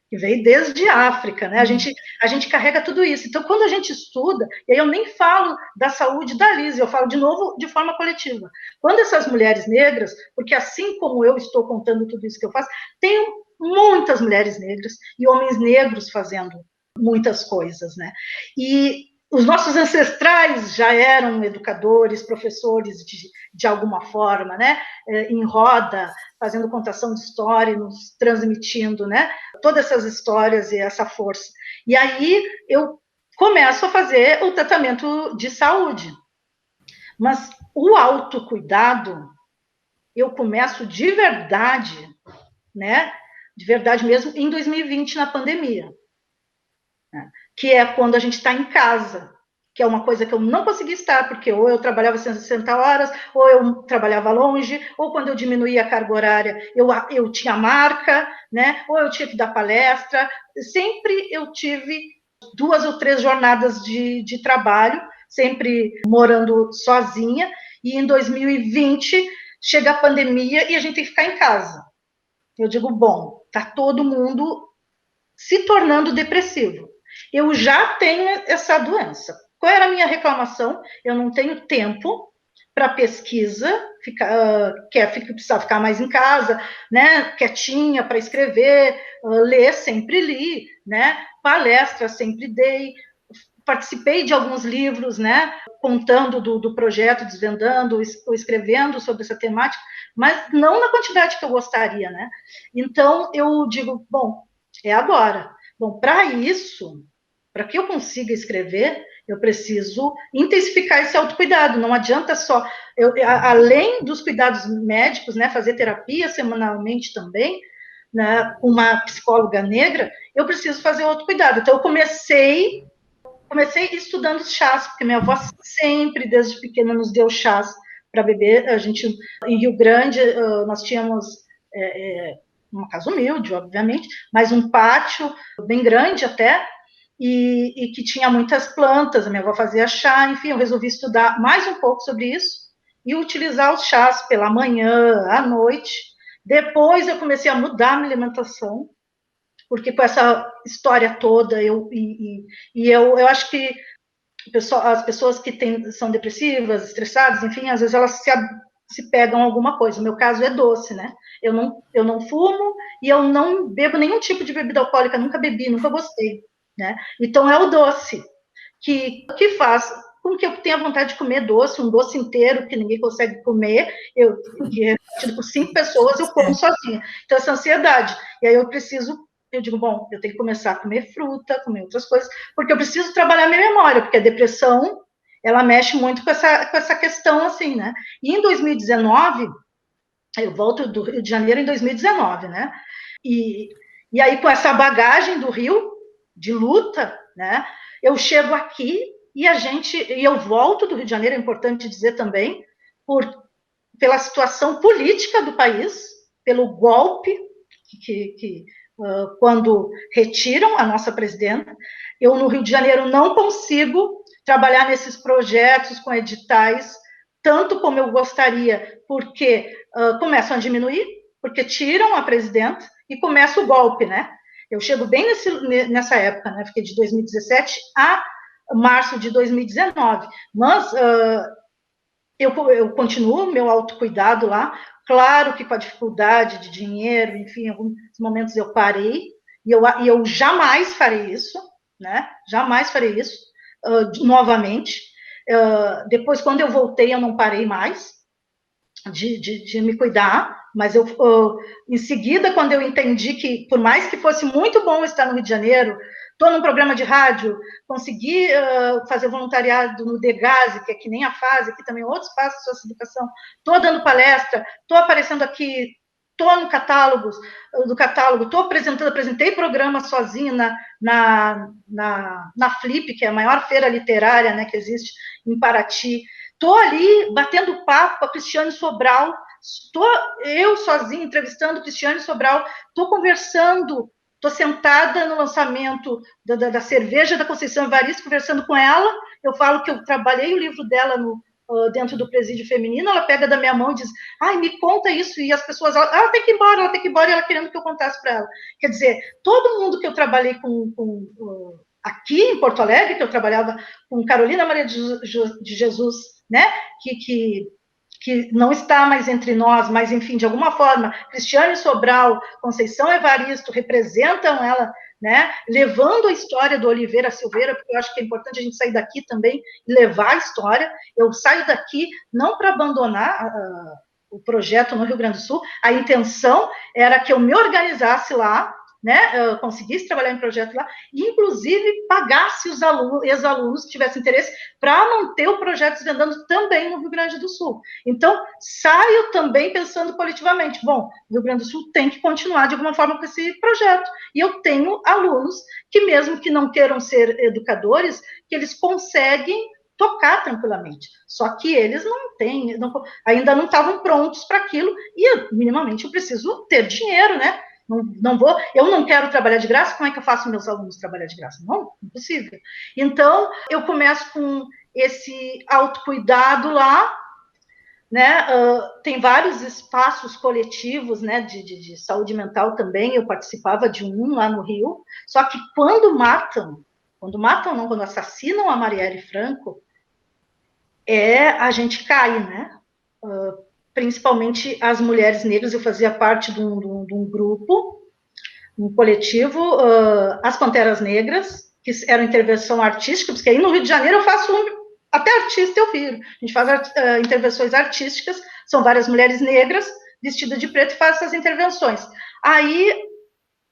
Que veio desde a África, né? A gente carrega tudo isso. Então, quando a gente estuda, e aí eu nem falo da saúde da Lise, eu falo de novo de forma coletiva. Quando essas mulheres negras, porque assim como eu estou contando tudo isso que eu faço, tem muitas mulheres negras e homens negros fazendo muitas coisas, né? E os nossos ancestrais já eram educadores, professores de alguma forma, né? Em roda, fazendo contação de história, nos transmitindo, né? Todas essas histórias e essa força. E aí eu começo a fazer o tratamento de saúde. Mas o autocuidado, eu começo de verdade, né? De verdade mesmo, em 2020, na pandemia. Que é quando a gente está em casa, que é uma coisa que eu não consegui estar, porque ou eu trabalhava 160 horas, ou eu trabalhava longe, ou quando eu diminuía a carga horária, eu tinha marca, né? Ou eu tinha que dar palestra. Sempre eu tive 2 ou 3 jornadas de trabalho, sempre morando sozinha, e em 2020 chega a pandemia e a gente tem que ficar em casa. Eu digo, bom, tá todo mundo se tornando depressivo. Eu já tenho essa doença. Qual era a minha reclamação? Eu não tenho tempo para pesquisa, precisava ficar mais em casa, né, quietinha para escrever, ler, sempre li, né, palestra, sempre dei, participei de alguns livros, né, contando do projeto, desvendando, ou escrevendo sobre essa temática, mas não na quantidade que eu gostaria, né. Então, eu digo, bom, é agora. Bom, para isso, para que eu consiga escrever, eu preciso intensificar esse autocuidado. Não adianta só, além dos cuidados médicos, né, fazer terapia semanalmente também, né, com uma psicóloga negra, eu preciso fazer o autocuidado. Então, eu comecei estudando chás, porque minha avó sempre, desde pequena, nos deu chás para beber. A gente, em Rio Grande, nós tínhamos uma casa humilde, obviamente, mas um pátio bem grande até, e que tinha muitas plantas, a minha avó fazia chá, enfim, eu resolvi estudar mais um pouco sobre isso e utilizar os chás pela manhã, à noite. Depois eu comecei a mudar a minha alimentação, porque com essa história toda, eu acho que as pessoas que são depressivas, estressadas, enfim, às vezes elas se pegam alguma coisa. O meu caso é doce, né? Eu não fumo e eu não bebo nenhum tipo de bebida alcoólica, nunca bebi, nunca gostei, né? Então é o doce que faz com que eu tenha vontade de comer doce, um doce inteiro que ninguém consegue comer, que é repartido por 5 pessoas, eu como sozinha. Então essa ansiedade. E aí eu digo, bom, eu tenho que começar a comer fruta, comer outras coisas, porque eu preciso trabalhar minha memória, porque a depressão, ela mexe muito com essa questão, assim, né? E em 2019, eu volto do Rio de Janeiro em 2019, né? E aí, com essa bagagem do Rio, de luta, né? Eu chego aqui e eu volto do Rio de Janeiro, é importante dizer também, pela situação política do país, pelo golpe quando retiram a nossa presidenta. Eu, no Rio de Janeiro, não consigo trabalhar nesses projetos com editais, tanto como eu gostaria, porque começam a diminuir, porque tiram a presidenta e começa o golpe, né? Eu chego bem nessa época, né? Fiquei de 2017 a março de 2019, mas eu continuo meu autocuidado lá, claro que com a dificuldade de dinheiro, enfim, em alguns momentos eu parei, e eu jamais farei isso, né? Jamais farei isso novamente. Depois, quando eu voltei, eu não parei mais de me cuidar, mas em seguida, quando eu entendi que, por mais que fosse muito bom estar no Rio de Janeiro, estou num programa de rádio, consegui fazer voluntariado no Degase, que é que nem a FASE, aqui também outros espaços de socioeducação, estou dando palestra, estou aparecendo aqui, estou no catálogo, apresentei programa sozinha na Flip, que é a maior feira literária, né, que existe em Paraty. Estou ali batendo papo com a Cristiane Sobral, estou eu sozinha entrevistando Cristiane Sobral, estou conversando, estou sentada no lançamento da cerveja da Conceição Evaristo, conversando com ela. Eu falo que eu trabalhei o livro dela dentro do presídio feminino. Ela pega da minha mão e diz: ai, me conta isso. E as pessoas, ela tem que ir embora, e ela querendo que eu contasse para ela. Quer dizer, todo mundo que eu trabalhei aqui em Porto Alegre, que eu trabalhava com Carolina Maria de Jesus, né, que não está mais entre nós, mas, enfim, de alguma forma, Cristiane Sobral, Conceição Evaristo representam ela, né, levando a história do Oliveira Silveira, porque eu acho que é importante a gente sair daqui também e levar a história. Eu saio daqui não para abandonar o projeto no Rio Grande do Sul, a intenção era que eu me organizasse lá, né, conseguisse trabalhar em projeto lá, e inclusive pagasse os ex-alunos que tivessem interesse para manter o projeto Desvendando também no Rio Grande do Sul. Então, saio também pensando coletivamente, bom, o Rio Grande do Sul tem que continuar de alguma forma com esse projeto, e eu tenho alunos que, mesmo que não queiram ser educadores, que eles conseguem tocar tranquilamente, só que eles ainda não estavam prontos para aquilo, e minimamente eu preciso ter dinheiro, né? Eu não quero trabalhar de graça, como é que eu faço meus alunos trabalhar de graça? Não, impossível. Então, eu começo com esse autocuidado lá, né? Tem vários espaços coletivos, né, de saúde mental também, eu participava de um lá no Rio, só que quando assassinam a Marielle Franco, a gente cai, né? Principalmente as mulheres negras. Eu fazia parte de um grupo, um coletivo, as Panteras Negras, que era intervenção artística, porque aí no Rio de Janeiro eu faço até artista eu viro. A gente faz intervenções artísticas, são várias mulheres negras vestidas de preto e faz essas intervenções. Aí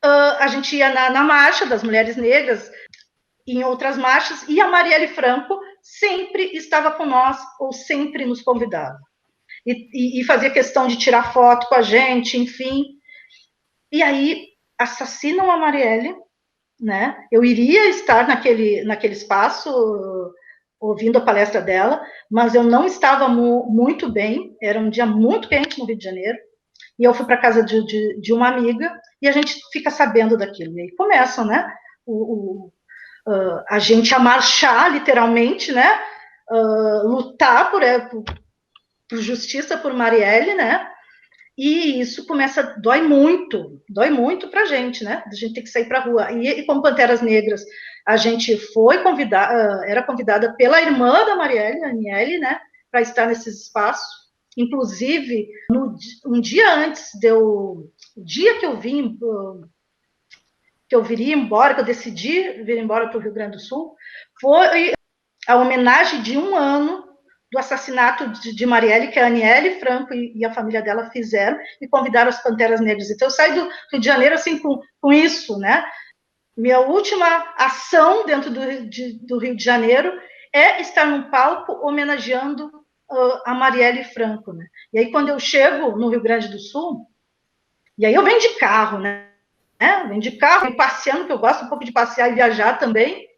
a gente ia na marcha das mulheres negras, em outras marchas, e a Marielle Franco sempre estava com nós, ou sempre nos convidava. E fazia questão de tirar foto com a gente, enfim. E aí assassinam a Marielle, né? Eu iria estar naquele espaço, ouvindo a palestra dela, mas eu não estava muito bem, era um dia muito quente no Rio de Janeiro, e eu fui para casa de uma amiga, e a gente fica sabendo daquilo. E aí começam, né? A gente a marchar, literalmente, né? Lutar por justiça por Marielle, né? E isso dói muito pra gente, né? A gente tem que sair pra rua. E como Panteras Negras, a gente era convidada pela irmã da Marielle, a Aniele, né? Para estar nesses espaços. Inclusive, um dia antes o dia que eu viria embora, que eu decidi vir embora para o Rio Grande do Sul, foi a homenagem de 1 ano do assassinato de Marielle, que a Aniele Franco e a família dela fizeram, e convidaram as Panteras Negras. Então, eu saí do Rio de Janeiro, assim, com isso, né? Minha última ação dentro do Rio de Janeiro é estar num palco homenageando a Marielle Franco, né? E aí, quando eu chego no Rio Grande do Sul, e aí eu venho de carro, né? Venho de carro, passeando, que eu gosto um pouco de passear e viajar também,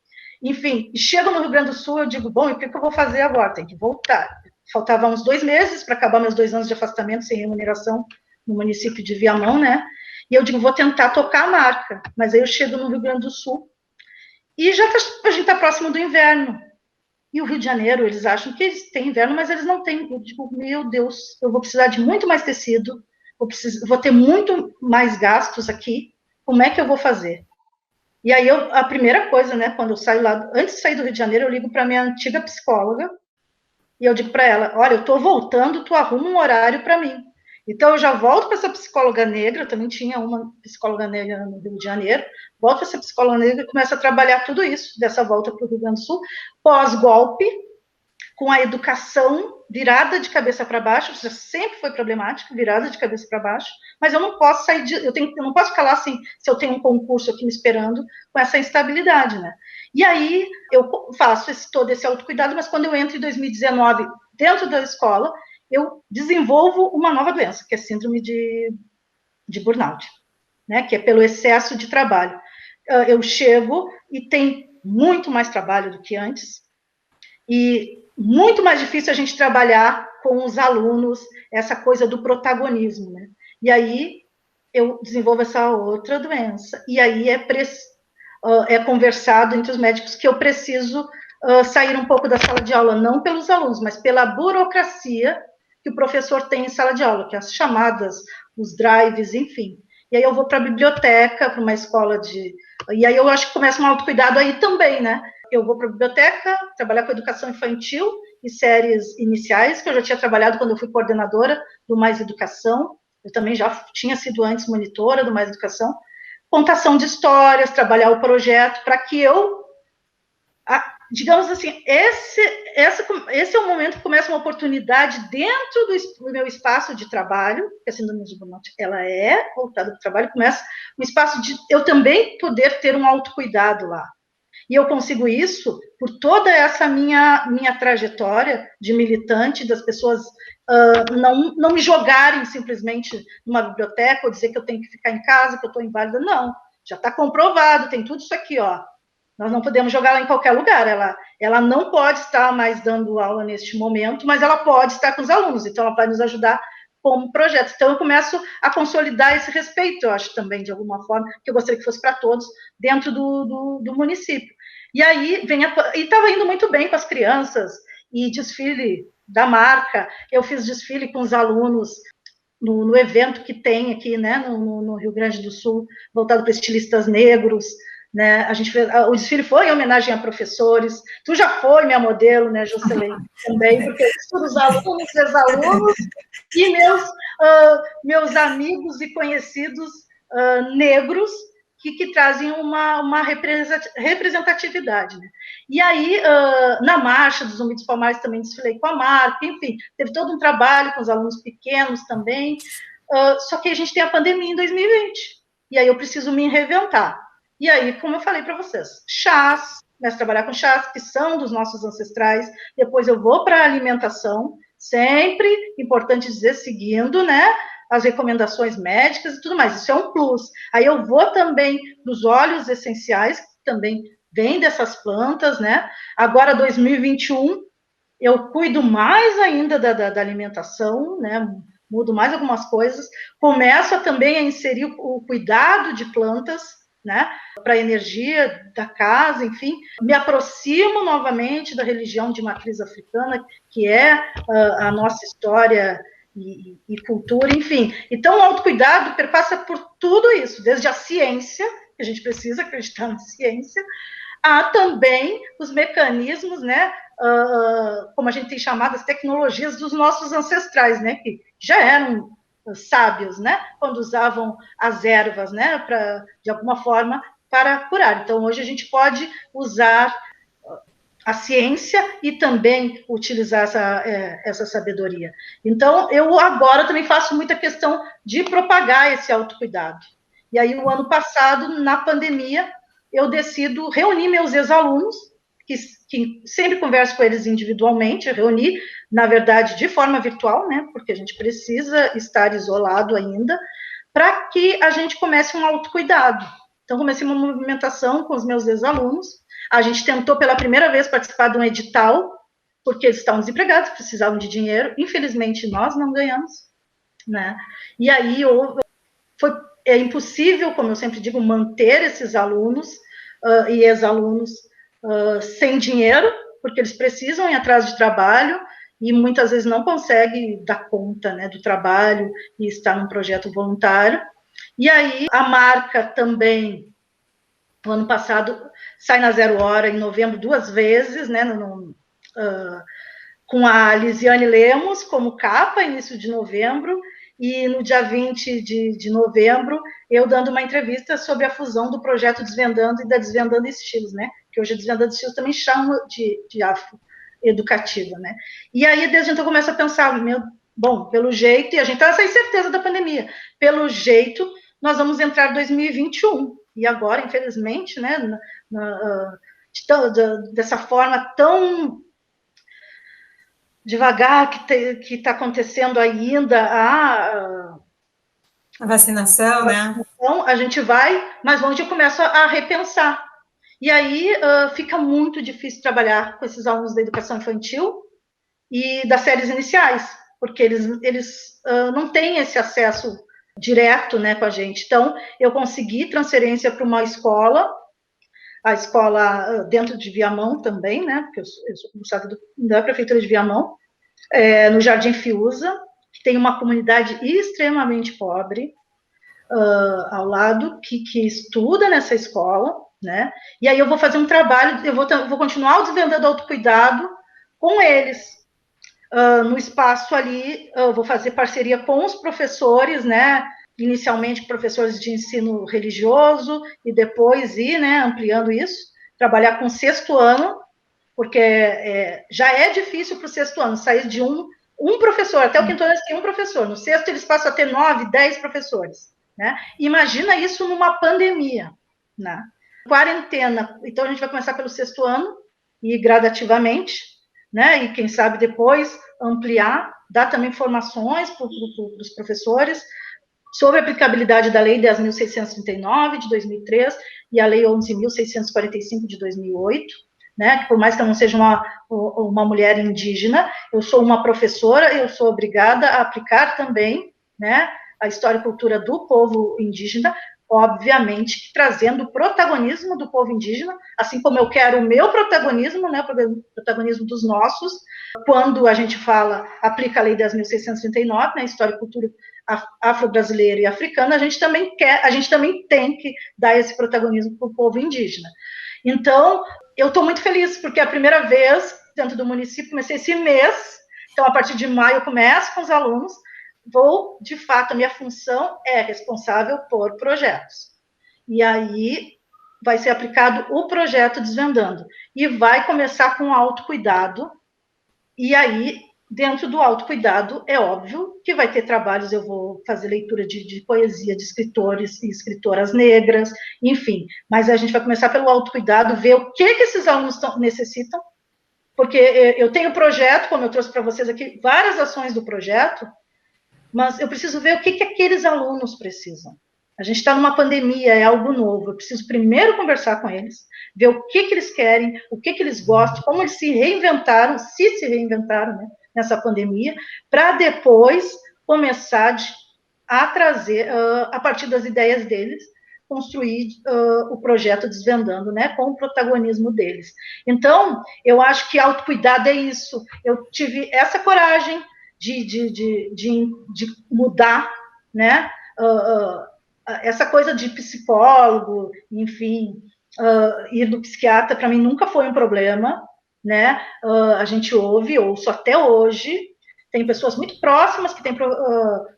Enfim, chego no Rio Grande do Sul, eu digo, bom, e o que eu vou fazer agora? Tem que voltar. Faltavam uns 2 meses para acabar meus 2 anos de afastamento sem remuneração no município de Viamão, né? E eu digo, vou tentar tocar a marca. Mas aí eu chego no Rio Grande do Sul e a gente está próximo do inverno. E o Rio de Janeiro, eles acham que eles têm inverno, mas eles não têm. Eu digo, meu Deus, eu vou precisar de muito mais tecido, vou ter muito mais gastos aqui, como é que eu vou fazer? E aí, a primeira coisa, né, quando eu saio lá, antes de sair do Rio de Janeiro, eu ligo para minha antiga psicóloga, e eu digo para ela, olha, eu estou voltando, tu arruma um horário para mim. Então, eu já volto para essa psicóloga negra, eu também tinha uma psicóloga negra no Rio de Janeiro, volto para essa psicóloga negra e começo a trabalhar tudo isso, dessa volta para o Rio Grande do Sul, pós-golpe, com a educação virada de cabeça para baixo, isso sempre foi problemático, virada de cabeça para baixo, mas eu não posso sair eu não posso ficar lá assim, se eu tenho um concurso aqui me esperando, com essa instabilidade, né? E aí, eu faço todo esse autocuidado, mas quando eu entro em 2019, dentro da escola, eu desenvolvo uma nova doença, que é síndrome de burnout, né? Que é pelo excesso de trabalho. Eu chego e tem muito mais trabalho do que antes, e muito mais difícil a gente trabalhar com os alunos, essa coisa do protagonismo, né? E aí eu desenvolvo essa outra doença, e aí é conversado entre os médicos que eu preciso sair um pouco da sala de aula, não pelos alunos, mas pela burocracia que o professor tem em sala de aula, que é as chamadas, os drives, enfim. E aí eu vou para a biblioteca, para uma escola e aí eu acho que começa um autocuidado aí também, né? Eu vou para a biblioteca, trabalhar com educação infantil e séries iniciais, que eu já tinha trabalhado quando eu fui coordenadora do Mais Educação, eu também já tinha sido antes monitora do Mais Educação, contação de histórias, trabalhar o projeto, para que eu, digamos assim, esse é o momento que começa uma oportunidade dentro do meu espaço de trabalho, que a síndrome de burnout, ela é voltada para o trabalho, começa um espaço de eu também poder ter um autocuidado lá. E eu consigo isso por toda essa minha trajetória de militante, das pessoas não me jogarem simplesmente numa biblioteca ou dizer que eu tenho que ficar em casa, que eu estou inválida. Não, já está comprovado, tem tudo isso aqui, ó. Nós não podemos jogar ela em qualquer lugar. Ela não pode estar mais dando aula neste momento, mas ela pode estar com os alunos, então ela vai nos ajudar como projeto. Então, eu começo a consolidar esse respeito, eu acho também, de alguma forma, que eu gostaria que fosse para todos, dentro do município. E aí, e estava indo muito bem com as crianças, e desfile da marca, eu fiz desfile com os alunos no evento que tem aqui, né, no Rio Grande do Sul, voltado para estilistas negros, né, a gente fez, o desfile foi em homenagem a professores, tu já foi minha modelo, né, Jocelyn, também, porque eu estudo os alunos, ex-alunos, e meus amigos e conhecidos negros, que trazem uma representatividade, né? E aí, na marcha dos Zumbi dos Palmares também desfilei com a marca, enfim, teve todo um trabalho com os alunos pequenos também, só que a gente tem a pandemia em 2020, e aí eu preciso me reinventar. E aí, como eu falei para vocês, chás, começo a trabalhar com chás, que são dos nossos ancestrais, depois eu vou para a alimentação, sempre importante dizer, seguindo, né, as recomendações médicas e tudo mais, isso é um plus. Aí eu vou também nos óleos essenciais, que também vem dessas plantas, né, agora 2021, eu cuido mais ainda da alimentação, né, mudo mais algumas coisas, começo também a inserir o cuidado de plantas, né, para a energia da casa, enfim, me aproximo novamente da religião de matriz africana, que é a nossa história e cultura, enfim. Então, o autocuidado perpassa por tudo isso, desde a ciência, que a gente precisa acreditar na ciência, a também os mecanismos, né, como a gente tem chamado, as tecnologias dos nossos ancestrais, né, que já eram sábios, né, quando usavam as ervas, né, de alguma forma, para curar. Então, hoje a gente pode usar a ciência e também utilizar essa sabedoria. Então, eu agora também faço muita questão de propagar esse autocuidado. E aí, o ano passado, na pandemia, eu decido reunir meus ex-alunos, que sempre converso com eles individualmente, reuni, na verdade, de forma virtual, né, porque a gente precisa estar isolado ainda, para que a gente comece um autocuidado. Então, comecei uma movimentação com os meus ex-alunos, A gente tentou pela primeira vez participar de um edital, porque eles estavam desempregados, precisavam de dinheiro. Infelizmente, nós não ganhamos, né? E aí é impossível, como eu sempre digo, manter esses alunos e ex-alunos sem dinheiro, porque eles precisam ir atrás de trabalho e muitas vezes não conseguem dar conta, né, do trabalho e estar num projeto voluntário. E aí a marca também, no ano passado, sai na Zero Hora em novembro 2 vezes, né, com a Lisiane Lemos como capa, início de novembro, e no dia 20 de novembro, eu dando uma entrevista sobre a fusão do projeto Desvendando e da Desvendando Estilos, né? Que hoje a Desvendando Estilos também chama de afroeducativa, né? E aí, desde então, eu começo a pensar, bom, pelo jeito, e a gente está sem certeza da pandemia, pelo jeito, nós vamos entrar em 2021. E agora, infelizmente, né, dessa forma tão devagar que está acontecendo ainda
a vacinação, né?
Então, a gente vai, mas onde eu começo a repensar. E aí fica muito difícil trabalhar com esses alunos da educação infantil e das séries iniciais, porque eles não têm esse acesso direto, né, com a gente. Então, eu consegui transferência para uma escola, a escola dentro de Viamão também, né, porque eu sou concursada da Prefeitura de Viamão, no Jardim Fiuza, que tem uma comunidade extremamente pobre ao lado, que estuda nessa escola, né, e aí eu vou fazer um trabalho, eu vou continuar o Desvendando Autocuidado com eles, no espaço ali, eu vou fazer parceria com os professores, né, inicialmente professores de ensino religioso, e depois ir, né, ampliando isso, trabalhar com 6º ano, porque já é difícil para o 6º ano sair de um professor, até o 5º ano tem um professor, no 6º eles passam a ter 9, 10 professores, né? Imagina isso numa pandemia, né? Quarentena, então a gente vai começar pelo 6º ano, e gradativamente, né? E quem sabe depois ampliar, dar também formações para os professores sobre a aplicabilidade da Lei 10.639 de 2003 e a Lei 11.645 de 2008, né, que por mais que eu não seja uma mulher indígena, eu sou uma professora, eu sou obrigada a aplicar também, né, a história e cultura do povo indígena, obviamente trazendo o protagonismo do povo indígena, assim como eu quero o meu protagonismo, né, o protagonismo dos nossos, quando a gente aplica a Lei 10.639, né, história e cultura afro-brasileira e africana, a gente também tem que dar esse protagonismo para o povo indígena. Então, eu estou muito feliz, porque é a primeira vez dentro do município, comecei esse mês, então a partir de maio eu começo com os alunos, de fato, a minha função é responsável por projetos. E aí vai ser aplicado o projeto Desvendando, e vai começar com autocuidado, e aí, dentro do autocuidado, é óbvio que vai ter trabalhos, eu vou fazer leitura de poesia de escritores e escritoras negras, enfim, mas a gente vai começar pelo autocuidado, ver o que esses alunos necessitam, porque eu tenho projeto, como eu trouxe para vocês aqui, várias ações do projeto, mas eu preciso ver o que aqueles alunos precisam. A gente está numa pandemia, é algo novo, eu preciso primeiro conversar com eles, ver o que eles querem, o que eles gostam, como eles se reinventaram, se reinventaram, né, nessa pandemia, para depois começar a trazer, a partir das ideias deles, construir o projeto Desvendando, né, com o protagonismo deles. Então, eu acho que autocuidado é isso. Eu tive essa coragem de mudar, né, essa coisa de psicólogo, enfim, ir no psiquiatra, para mim nunca foi um problema, né, a gente ouço até hoje, tem pessoas muito próximas que têm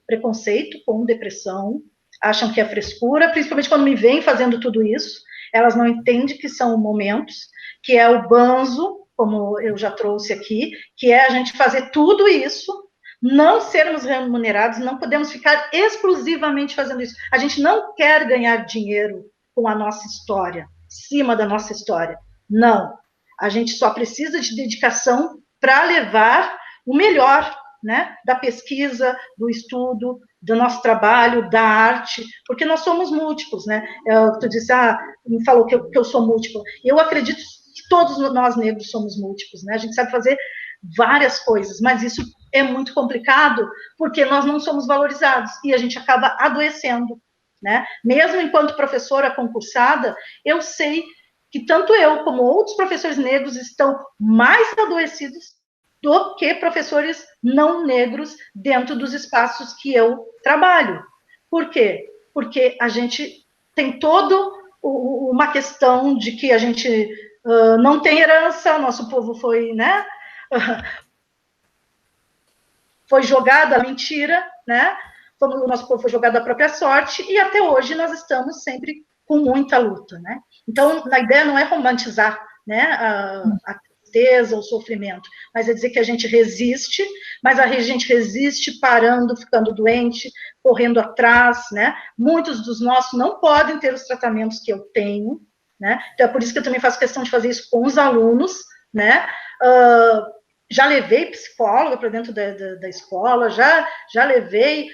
preconceito com depressão, acham que é frescura, principalmente quando me veem fazendo tudo isso, elas não entendem que são momentos, que é o banzo, como eu já trouxe aqui, que é a gente fazer tudo isso, não sermos remunerados, não podemos ficar exclusivamente fazendo isso. A gente não quer ganhar dinheiro com a nossa história, em cima da nossa história. Não. A gente só precisa de dedicação para levar o melhor, né, da pesquisa, do estudo, do nosso trabalho, da arte, porque nós somos múltiplos, né? Tu disse, me falou que eu sou múltipla. Eu acredito que todos nós negros somos múltiplos, né? A gente sabe fazer várias coisas, mas isso é muito complicado, porque nós não somos valorizados, e a gente acaba adoecendo, né? Mesmo enquanto professora concursada, eu sei que tanto eu como outros professores negros estão mais adoecidos do que professores não negros dentro dos espaços que eu trabalho. Por quê? Porque a gente tem toda uma questão de que a gente não tem herança, nosso povo foi, né, foi jogado à mentira, né, o nosso povo foi jogado à própria sorte, e até hoje nós estamos sempre com muita luta, né. Então, a ideia não é romantizar, né, a tristeza, o sofrimento, mas é dizer que a gente resiste, mas a gente resiste parando, ficando doente, correndo atrás, né? Muitos dos nossos não podem ter os tratamentos que eu tenho, né? Então é por isso que eu também faço questão de fazer isso com os alunos, né? Já levei psicóloga para dentro da escola, já levei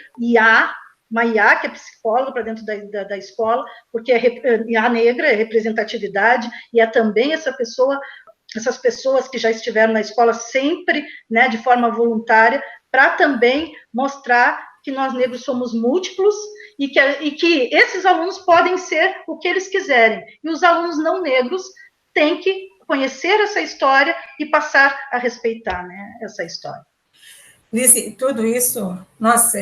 uma IA, que é psicóloga, para dentro da escola, porque IA negra é representatividade, e é também essas pessoas que já estiveram na escola sempre, né, de forma voluntária, para também mostrar que nós negros somos múltiplos e que esses alunos podem ser o que eles quiserem. E os alunos não negros têm que conhecer essa história e passar a respeitar, né, essa história.
Lizy, tudo isso, nossa,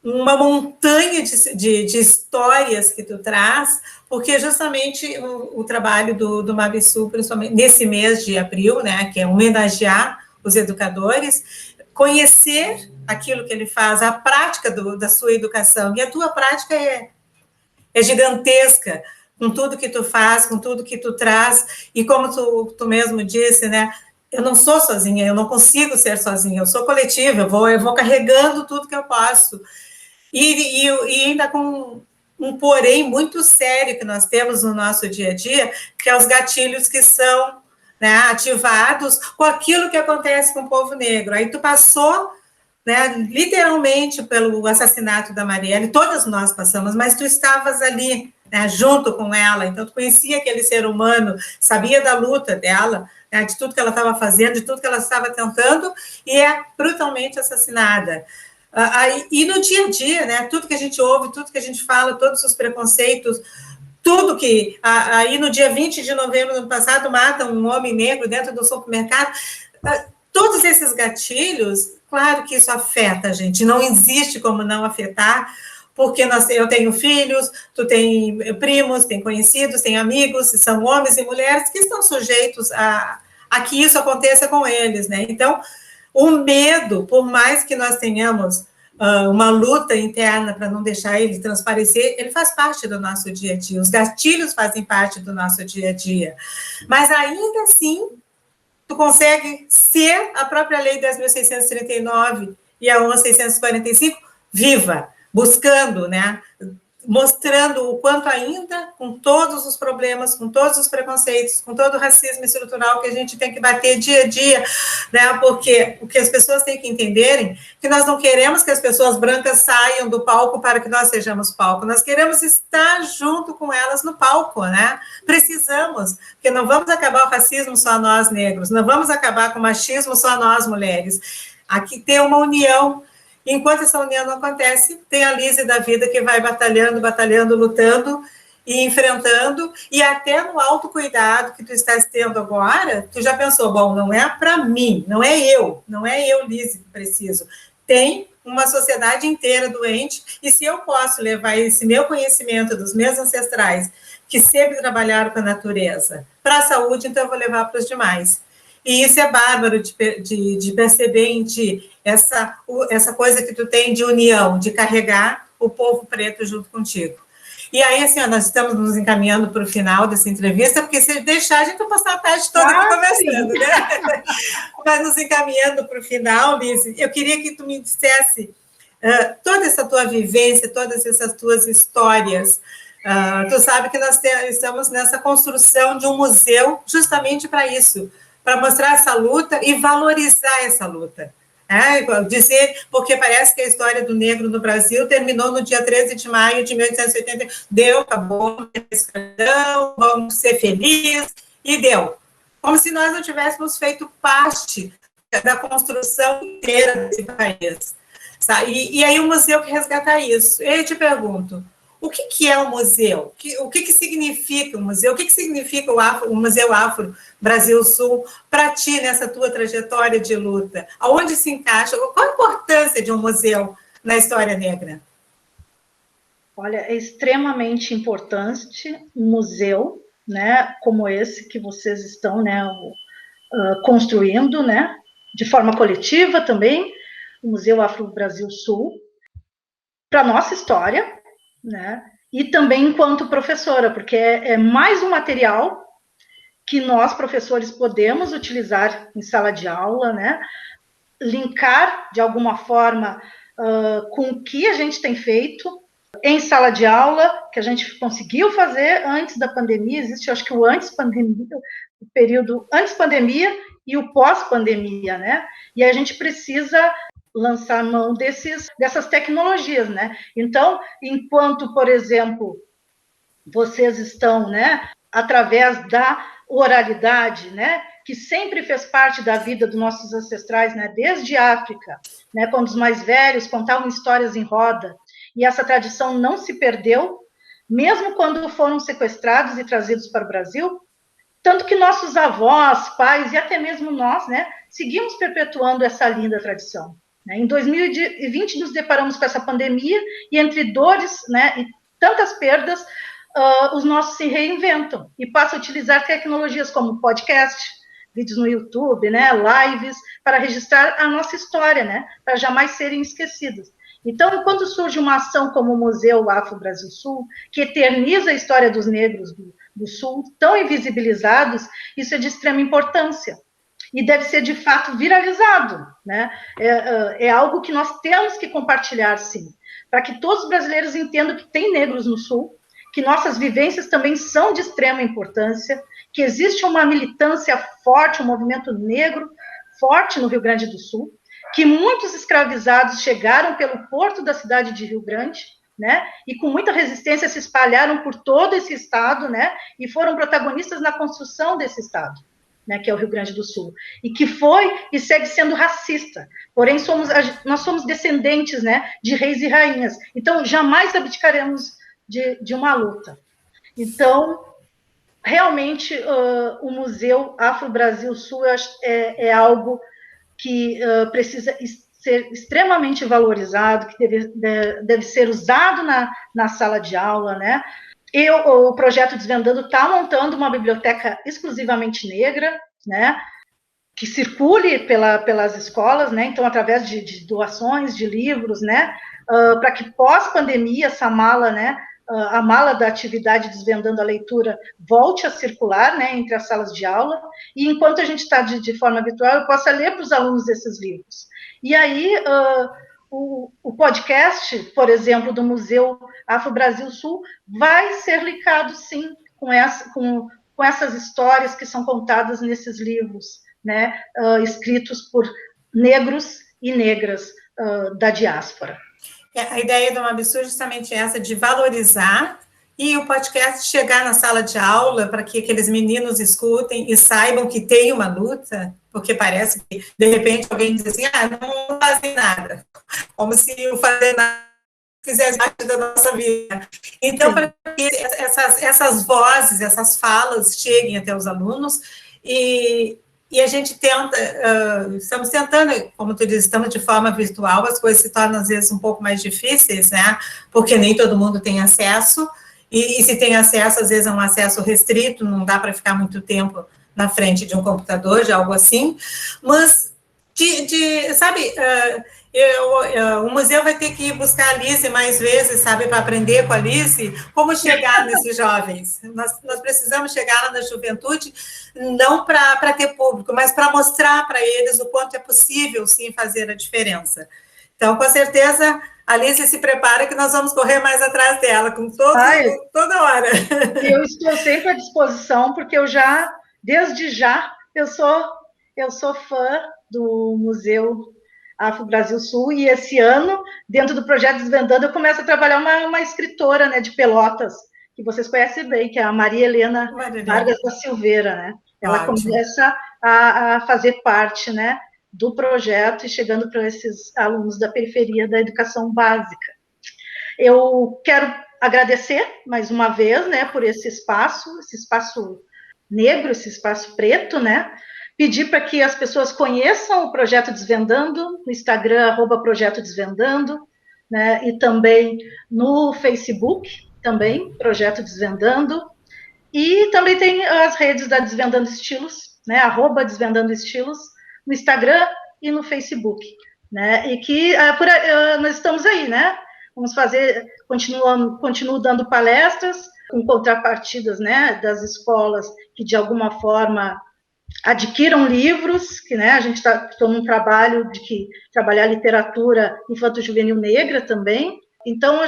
uma montanha de histórias que tu traz, porque justamente o trabalho do Mabissu, principalmente nesse mês de abril, né, que é homenagear os educadores, conhecer aquilo que ele faz, a prática da sua educação, e a tua prática é gigantesca, com tudo que tu faz, com tudo que tu traz, e como tu mesmo disse, né, eu não sou sozinha, eu não consigo ser sozinha, eu sou coletiva, eu vou carregando tudo que eu posso. E ainda com um porém muito sério que nós temos no nosso dia a dia, que é os gatilhos que são, né, ativados com aquilo que acontece com o povo negro. Aí tu passou, né, literalmente pelo assassinato da Marielle, todas nós passamos, mas tu estavas ali, né, junto com ela, então tu conhecia aquele ser humano, sabia da luta dela, né, de tudo que ela estava fazendo, de tudo que ela estava tentando, e é brutalmente assassinada. E no dia a dia, né, tudo que a gente ouve, tudo que a gente fala, todos os preconceitos, tudo que... Aí no dia 20 de novembro do ano passado, matam um homem negro dentro do supermercado. Todos esses gatilhos, claro que isso afeta a gente, não existe como não afetar, porque eu tenho filhos, tu tem primos, tem conhecidos, tem amigos, são homens e mulheres que estão sujeitos a que isso aconteça com eles, né? Então, o medo, por mais que nós tenhamos uma luta interna para não deixar ele transparecer, ele faz parte do nosso dia a dia, os gatilhos fazem parte do nosso dia a dia, mas ainda assim, tu consegue ser a própria Lei 10.639 e a 11.645 viva, buscando, né, mostrando o quanto ainda, com todos os problemas, com todos os preconceitos, com todo o racismo estrutural que a gente tem que bater dia a dia, né, porque o que as pessoas têm que entenderem, que nós não queremos que as pessoas brancas saiam do palco para que nós sejamos palco, nós queremos estar junto com elas no palco, né, precisamos, porque não vamos acabar o racismo só nós negros, não vamos acabar com o machismo só nós mulheres, aqui tem uma união. Enquanto essa união não acontece, tem a Lizy da vida que vai batalhando, lutando e enfrentando, e até no autocuidado que tu estás tendo agora, tu já pensou, bom, não é para mim, não é eu, Lizy, que preciso. Tem uma sociedade inteira doente, e se eu posso levar esse meu conhecimento dos meus ancestrais, que sempre trabalharam com a natureza, para a saúde, então eu vou levar para os demais. E isso é bárbaro de perceber em ti, essa coisa que tu tem de união, de carregar o povo preto junto contigo. E aí, assim, nós estamos nos encaminhando para o final dessa entrevista, porque se deixar, a gente vai passar a tarde toda aqui conversando, né? Mas nos encaminhando para o final, Lizy, eu queria que tu me dissesse toda essa tua vivência, todas essas tuas histórias. Tu sabe que nós estamos nessa construção de um museu justamente para isso, para mostrar essa luta e valorizar essa luta. Dizer, porque parece que a história do negro no Brasil terminou no dia 13 de maio de 1880, deu, acabou a escravidão, vamos ser felizes, e deu. Como se nós não tivéssemos feito parte da construção inteira desse país. Sabe? E aí o museu que resgata isso. Eu te pergunto, o que é o museu? O que significa o museu? O que significa o Museu Afro Brasil Sul para ti nessa tua trajetória de luta? Aonde se encaixa? Qual a importância de um museu na história negra?
Olha, é extremamente importante um museu, né, como esse que vocês estão, né, construindo, né, de forma coletiva também, o Museu Afro Brasil Sul, para nossa história, né? E também enquanto professora, porque é mais um material que nós, professores, podemos utilizar em sala de aula, né? Linkar, de alguma forma, com o que a gente tem feito em sala de aula, que a gente conseguiu fazer antes da pandemia. Existe, acho que o antes pandemia, o período antes pandemia e o pós-pandemia, né? E a gente precisa lançar mão dessas tecnologias, né? Então, enquanto, por exemplo, vocês estão, né, através da oralidade, né, que sempre fez parte da vida dos nossos ancestrais, né, desde a África, né, quando os mais velhos contavam histórias em roda, e essa tradição não se perdeu, mesmo quando foram sequestrados e trazidos para o Brasil, tanto que nossos avós, pais e até mesmo nós, né, seguimos perpetuando essa linda tradição. Em 2020, nos deparamos com essa pandemia e entre dores, né, e tantas perdas, os nossos se reinventam e passam a utilizar tecnologias como podcast, vídeos no YouTube, né, lives, para registrar a nossa história, né, para jamais serem esquecidas. Então, quando surge uma ação como o Museu Afro Brasil Sul, que eterniza a história dos negros do Sul, tão invisibilizados, isso é de extrema importância. E deve ser, de fato, viralizado, né? É algo que nós temos que compartilhar, sim, para que todos os brasileiros entendam que tem negros no Sul, que nossas vivências também são de extrema importância, que existe uma militância forte, um movimento negro forte no Rio Grande do Sul, que muitos escravizados chegaram pelo porto da cidade de Rio Grande, né, e com muita resistência se espalharam por todo esse estado, né, e foram protagonistas na construção desse estado, né, que é o Rio Grande do Sul, e que foi e segue sendo racista, porém nós somos descendentes, né, de reis e rainhas, então jamais abdicaremos de uma luta. Então, realmente, o Museu Afro Brasil Sul é algo que precisa ser extremamente valorizado, que deve ser usado na sala de aula, né? O projeto Desvendando está montando uma biblioteca exclusivamente negra, né? Que circule pelas escolas, né? Então, através de doações de livros, né? Para que pós-pandemia essa mala, né? A mala da atividade Desvendando a Leitura volte a circular, né, entre as salas de aula, e enquanto a gente está de forma virtual, eu possa ler para os alunos esses livros. E aí, o podcast, por exemplo, do Museu Afro Brasil Sul, vai ser linkado, sim, com essas histórias que são contadas nesses livros, né, escritos por negros e negras da diáspora.
A ideia do Mabissu é justamente essa, de valorizar, e o podcast chegar na sala de aula para que aqueles meninos escutem e saibam que tem uma luta, porque parece que, de repente, alguém diz assim, não fazem nada, como se o fazer nada fizesse parte da nossa vida. Então, para que essas vozes, essas falas cheguem até os alunos, e a gente tenta, estamos tentando, como tu diz, estamos de forma virtual, as coisas se tornam às vezes um pouco mais difíceis, né, porque nem todo mundo tem acesso, e se tem acesso, às vezes é um acesso restrito, não dá para ficar muito tempo na frente de um computador, de algo assim, mas, sabe, o museu vai ter que ir buscar a Alice mais vezes, sabe, para aprender com a Alice como chegar nesses jovens. Nós precisamos chegar lá na juventude, não para ter público, mas para mostrar para eles o quanto é possível, sim, fazer a diferença. Então, com certeza, a Alice se prepara que nós vamos correr mais atrás dela, com toda hora.
E eu estou sempre à disposição, porque desde já, eu sou fã do Museu Afro Brasil Sul, e esse ano, dentro do projeto Desvendando, eu começo a trabalhar uma escritora, né, de Pelotas, que vocês conhecem bem, que é a Maria Helena Vargas da Silveira, né? Ela começa a fazer parte, né, do projeto e chegando para esses alunos da periferia da educação básica. Eu quero agradecer mais uma vez, né, por esse espaço negro, esse espaço preto, né? Pedir para que as pessoas conheçam o Projeto Desvendando, no Instagram, @Projeto Desvendando, né? E também no Facebook, também, Projeto Desvendando. E também tem as redes da Desvendando Estilos, né? @Desvendando Estilos, no Instagram e no Facebook, né? E que nós estamos aí, né? Vamos fazer, continuo dando palestras com contrapartidas, né, das escolas que de alguma forma adquiram livros, que, né, a gente está num trabalho de trabalhar literatura infanto-juvenil negra também. Então,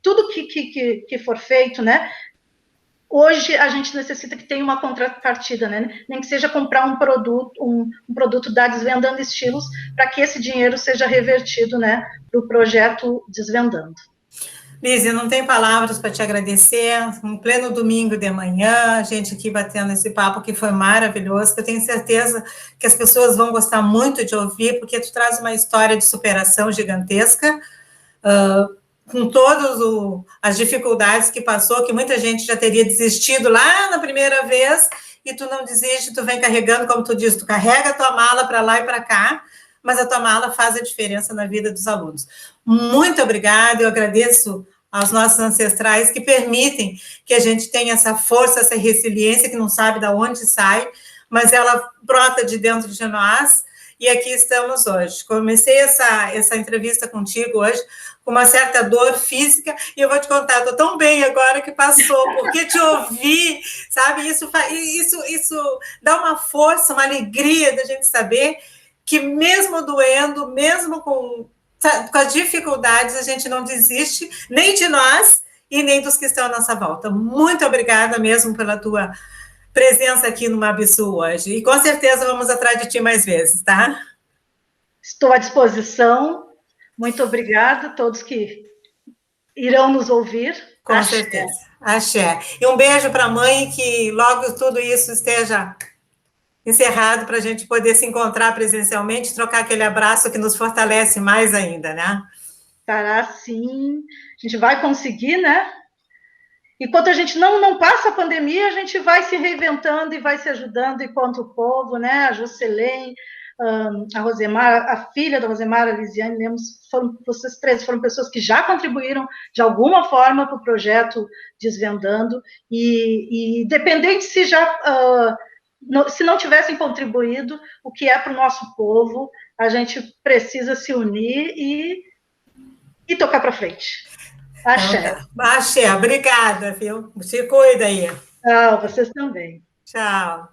tudo que for feito, né, hoje a gente necessita que tenha uma contrapartida, né? Nem que seja comprar um produto da Desvendando Estilos, para que esse dinheiro seja revertido, né, para o projeto Desvendando.
Lise, não tem palavras para te agradecer, um pleno domingo de manhã, a gente aqui batendo esse papo que foi maravilhoso, que eu tenho certeza que as pessoas vão gostar muito de ouvir, porque tu traz uma história de superação gigantesca, com todas as dificuldades que passou, que muita gente já teria desistido lá na primeira vez, e tu não desiste, tu vem carregando, como tu diz, tu carrega a tua mala para lá e para cá, mas a tua mala faz a diferença na vida dos alunos. Muito obrigada, eu agradeço aos nossos ancestrais que permitem que a gente tenha essa força, essa resiliência, que não sabe de onde sai, mas ela brota de dentro de nós, e aqui estamos hoje. Comecei essa entrevista contigo hoje com uma certa dor física, e eu vou te contar, estou tão bem agora que passou, porque te ouvir, sabe, isso dá uma força, uma alegria da gente saber que mesmo doendo, mesmo com as dificuldades, a gente não desiste, nem de nós e nem dos que estão à nossa volta. Muito obrigada mesmo pela tua presença aqui no Mabsu hoje, e com certeza vamos atrás de ti mais vezes, tá?
Estou à disposição, muito obrigada a todos que irão nos ouvir.
Com Axé. Certeza, axé. E um beijo para a mãe, que logo tudo isso esteja encerrado para a gente poder se encontrar presencialmente, trocar aquele abraço que nos fortalece mais ainda, né?
Estará sim, a gente vai conseguir, né? Enquanto a gente não passa a pandemia, a gente vai se reinventando e vai se ajudando enquanto o povo, né? A Juscelene, a Rosemar, a filha da Rosemar, a Lisiane Lemos, vocês três foram pessoas que já contribuíram de alguma forma para o projeto Desvendando, e independente se se não tivessem contribuído, o que é para o nosso povo, a gente precisa se unir e tocar para frente. Axé.
Então, axé, obrigada, viu? Se cuida aí.
Tchau, vocês também.
Tchau.